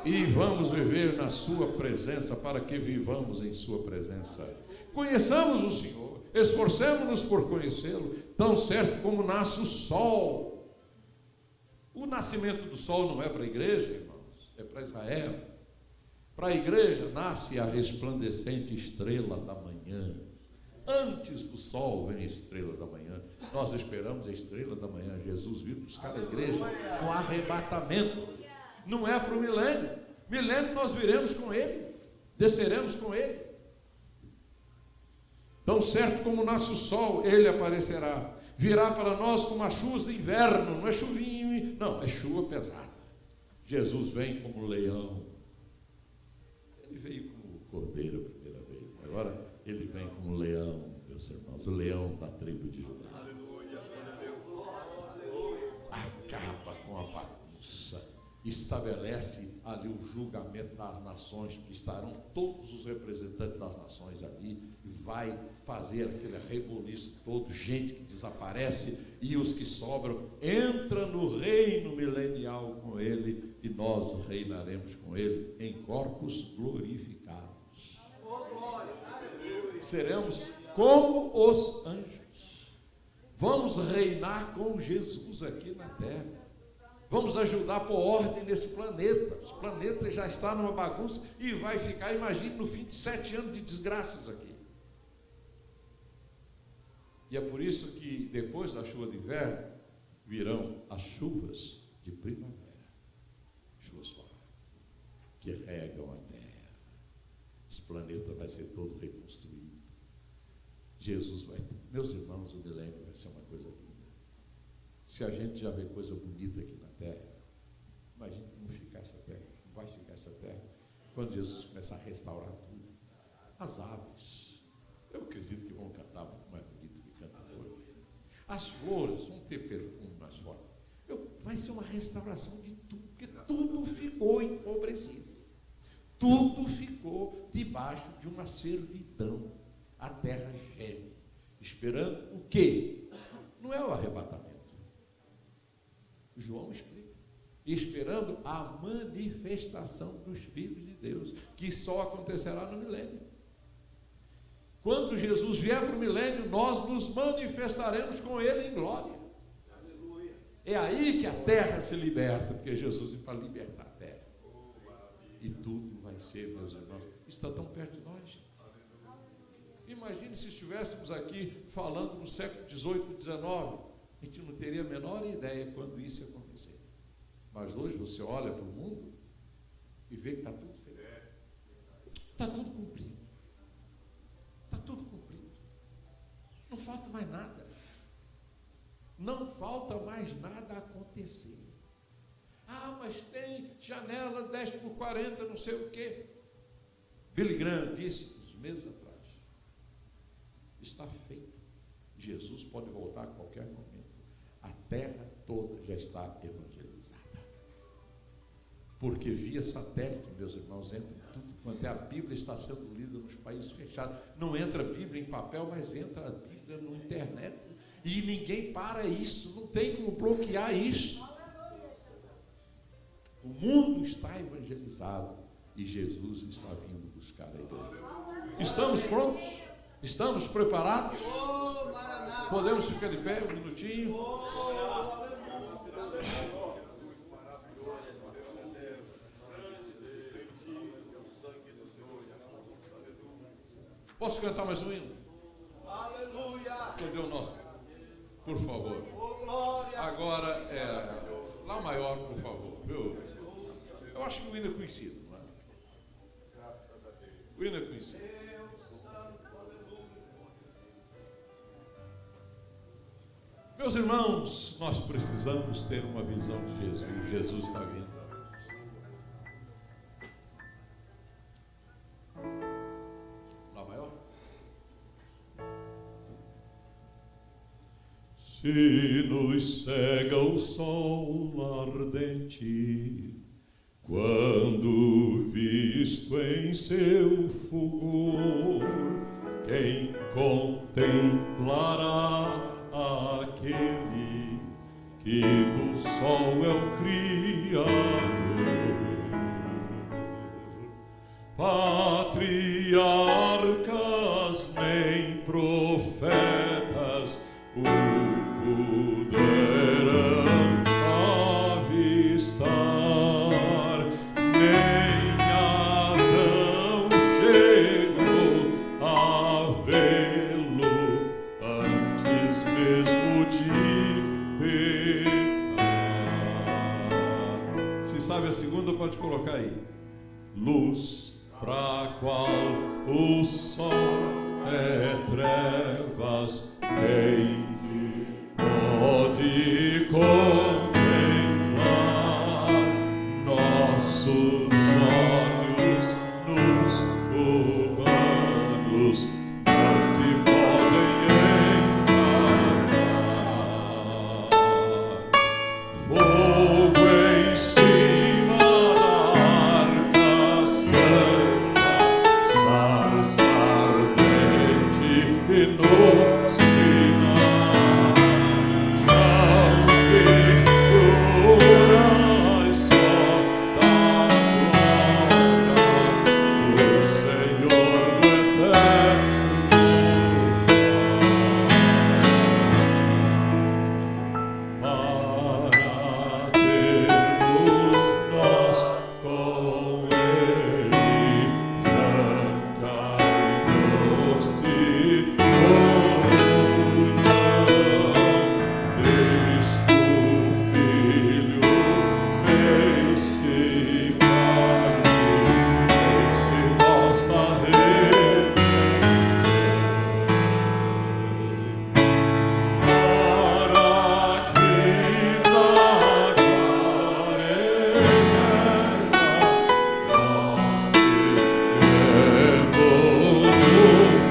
E vamos viver na sua presença, para que vivamos em sua presença. Conheçamos o Senhor, esforcemos-nos por conhecê-lo, tão certo como nasce o sol. O nascimento do sol não é para a igreja, irmãos, é para Israel. Para a igreja nasce a resplandecente estrela da manhã, Antes do sol vem a estrela da manhã. Nós esperamos a estrela da manhã. Jesus vir buscar a igreja no arrebatamento. Não é para o milênio. Milênio nós viremos com ele, desceremos com ele. Tão certo como nasce o sol, ele aparecerá. Virá para nós como a chuva de inverno. Não é chuvinha, não, é chuva pesada. Jesus vem como leão. Ele veio como cordeiro a primeira vez. Agora ele vem como leão, meus irmãos. O leão da tribo de Judá. Acaba com a bagunça. Estabelece ali o julgamento das nações. Estarão todos os representantes das nações ali. E vai fazer aquele reboliço todo. Gente que desaparece. E os que sobram entram no reino milenial com ele. E nós reinaremos com ele em corpos glorificados. Seremos como os anjos. Vamos reinar com Jesus aqui na terra. Vamos ajudar a pôr ordem nesse planeta. Os planetas já está numa bagunça e vai ficar, imagine, no fim de 7 anos de desgraças aqui. E é por isso que depois da chuva de inverno virão as chuvas de primavera. Chuvas suaves que regam a terra. Esse planeta vai ser todo reconstruído. Jesus vai, meus irmãos, o milênio vai ser uma coisa linda. Se a gente já vê coisa bonita aqui na terra, imagine como ficar essa terra, como vai ficar essa terra, quando Jesus começar a restaurar tudo. As aves, eu acredito que vão cantar muito mais bonito que cantam hoje. As flores vão ter perfume mais forte. Vai ser uma restauração de tudo, porque tudo ficou empobrecido. Tudo ficou debaixo de uma servidão. A terra geme, esperando o quê? Não é o arrebatamento. João explica. Esperando a manifestação dos filhos de Deus, que só acontecerá no milênio. Quando Jesus vier para o milênio, nós nos manifestaremos com ele em glória. É aí que a terra se liberta, porque Jesus veio para libertar a terra. E tudo vai ser, meus irmãos, está tão perto de nós, gente. Imagine se estivéssemos aqui falando no século XVIII, XIX, a gente não teria a menor ideia quando isso ia acontecer. Mas hoje você olha para o mundo e vê que está tudo feito. Está tudo cumprido. Está tudo cumprido. Não falta mais nada. Não falta mais nada a acontecer. Ah, mas tem janela 10x40, não sei o quê. Billy Graham disse uns meses atrás. Está feito. Jesus pode voltar a qualquer momento. A terra toda já está evangelizada. Porque via satélite, meus irmãos, entra tudo quanto é a Bíblia está sendo lida nos países fechados. Não entra a Bíblia em papel, mas entra a Bíblia na internet. E ninguém para isso, não tem como bloquear isso. O mundo está evangelizado e Jesus está vindo buscar a igreja. Estamos prontos? Estamos preparados? Podemos ficar de pé um minutinho? Posso cantar mais um hino? Cadê o nosso? Por favor. Agora é Lá maior, por favor. Eu acho que o hino é conhecido, não é? O hino é conhecido. Meus irmãos, nós precisamos ter uma visão de Jesus. Jesus está vindo. Lá maior. Se nos cega o sol ardente, quando visto em seu fulgor, quem contemplará aquele que do sol é o Criador? Patriarcas nem profetas o poderão avistar, nem Adão chegou a vê-lo mesmo de pecar. Se sabe a segunda, pode colocar aí. Luz pra qual o sol é trevas, quem pode contemplar nossos olhos nus humanos não te podem enganar. Fogo em cima da arca santa, sarça ardente e no Sinai, são figuras só da glória do Senhor do eterno para termos nós com Ele franca e doce comunhão. Cristo Filho fez-se carne, fez-se nossa redenção, para que na glória eterna nós vivemos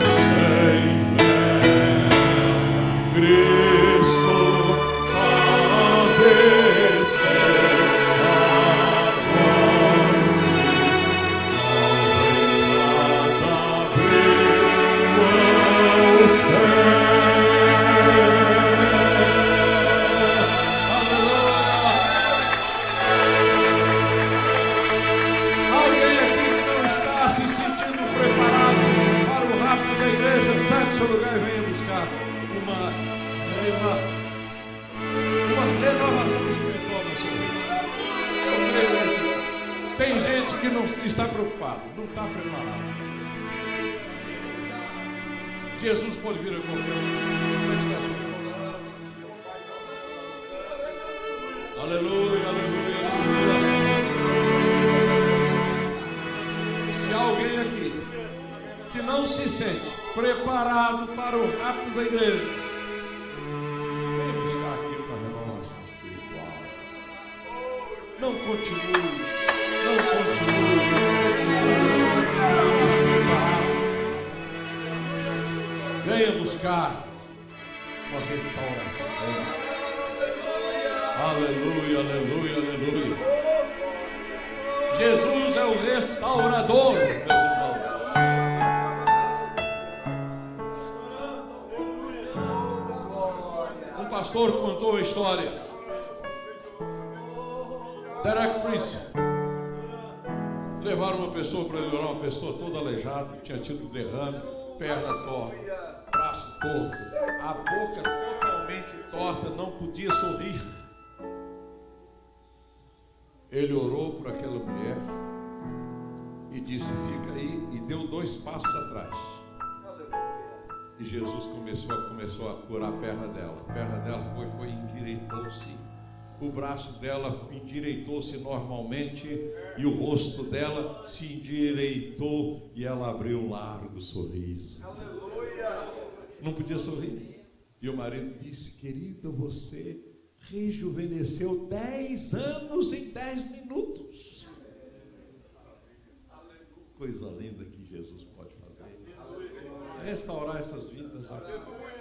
sem véu. Cristo padeceu a morte, ao entrada abriu o Alguém aqui que não está se sentindo preparado para o rapto da igreja, sai do seu lugar e venha buscar uma renovação espiritual na sua vida. Eu creio nisso. Tem gente que não está preocupado, não está preparado. Jesus pode vir a qualquer momento. Como é que está essa coisa? Aleluia, aleluia, aleluia. Se há alguém aqui que não se sente preparado para o rapto da igreja, venha buscar aqui uma renovação espiritual. Não continue despreparado. Venha buscar uma restauração. Aleluia, aleluia, aleluia. Jesus é o restaurador, meus irmãos. Um pastor contou a história. Derek Prince. Levaram uma pessoa para adorar, uma pessoa toda aleijada, tinha tido derrame, perna torta, braço torto, a boca totalmente torta, não podia sorrir. Ele orou por aquela mulher e disse: fica aí, e deu 2 passos atrás. E Jesus começou a curar a perna dela. A perna dela foi endireitou-se. O braço dela endireitou-se normalmente e o rosto dela se endireitou e ela abriu um largo sorriso. Não podia sorrir. E o marido disse: querida, você rejuvenesceu 10 anos em 10 minutos. Coisa linda que Jesus pode fazer. Restaurar essas vidas.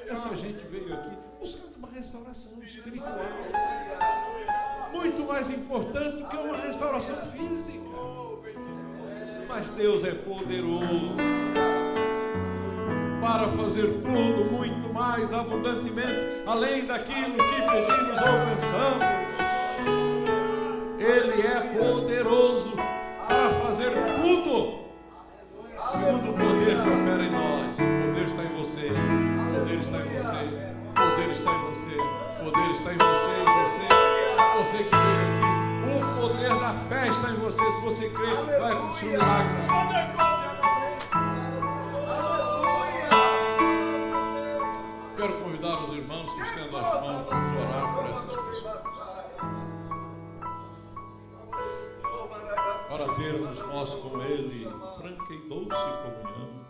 Essa gente veio aqui buscando uma restauração espiritual. Muito mais importante do que uma restauração física. Mas Deus é poderoso para fazer tudo muito mais abundantemente, além daquilo que pedimos ou pensamos. Ele é poderoso para fazer tudo, segundo o poder que opera em nós. O poder está em você, o poder está em você, o poder está em você, o poder está em você, em você. Você que veio aqui, o poder da fé está em você. Se você crê, vai acontecer um milagre na sua vida. Quero convidar os irmãos irmãos que estendam as mãos, vamos orar por essas pessoas. Para termos nós com Ele franca e doce comunhão.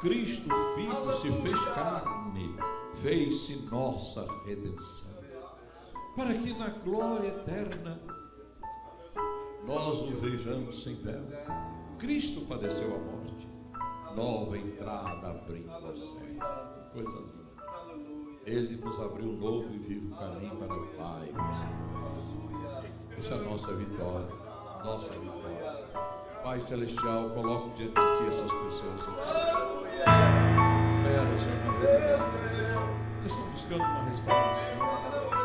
Cristo, Filho, se fez carne, fez-se nossa redenção, para que na glória eterna nós o vejamos sem véu. Cristo padeceu a morte, nova entrada abrindo ao céu. Coisa linda. Ele nos abriu um novo e vivo caminho para o Pai. Essa é a nossa vitória, nossa vitória. Pai Celestial, coloco diante de Ti essas pessoas aqui. Espera, Senhor, na verdade. Eles estão buscando uma restauração,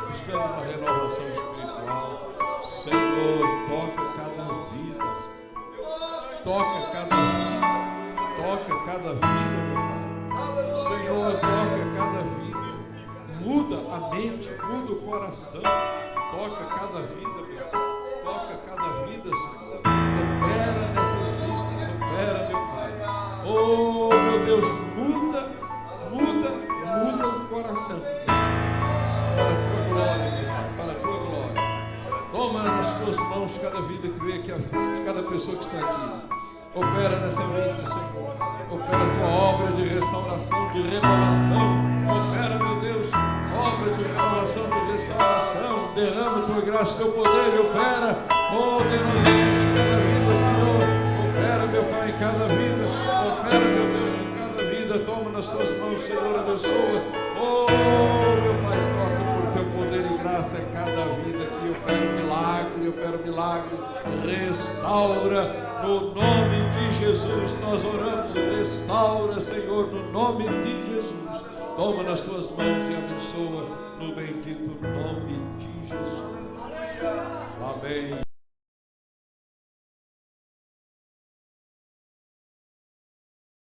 buscando uma renovação espiritual. Senhor, toca cada vida, toca cada vida, toca cada vida, meu Pai. Senhor, toca cada vida, muda a mente, muda o coração, toca cada vida, meu Pai. Toca cada vida, Senhor. Opera nestas vidas, opera, meu Pai. Oh, meu Deus, muda o coração. Para a Tua glória, meu Pai, para a Tua glória. Toma nas Tuas mãos cada vida que veio aqui à frente, cada pessoa que está aqui. Opera nessa vida, Senhor. Opera a Tua obra de restauração, de renovação. Opera, meu Deus, obra de renovação, de restauração. Derrama a Tua graça, Teu poder e opera. Oh, generosamente em cada vida, Senhor. Opera, meu Pai, em cada vida. Opera, meu Deus, em cada vida. Toma nas Tuas mãos, Senhor, abençoa. Oh, meu Pai, toca por Teu poder e graça em cada vida aqui. Eu quero milagre. Restaura. No nome de Jesus nós oramos. Restaura, Senhor, no nome de Jesus. Toma nas Tuas mãos e abençoa no bendito nome de Jesus. Amém.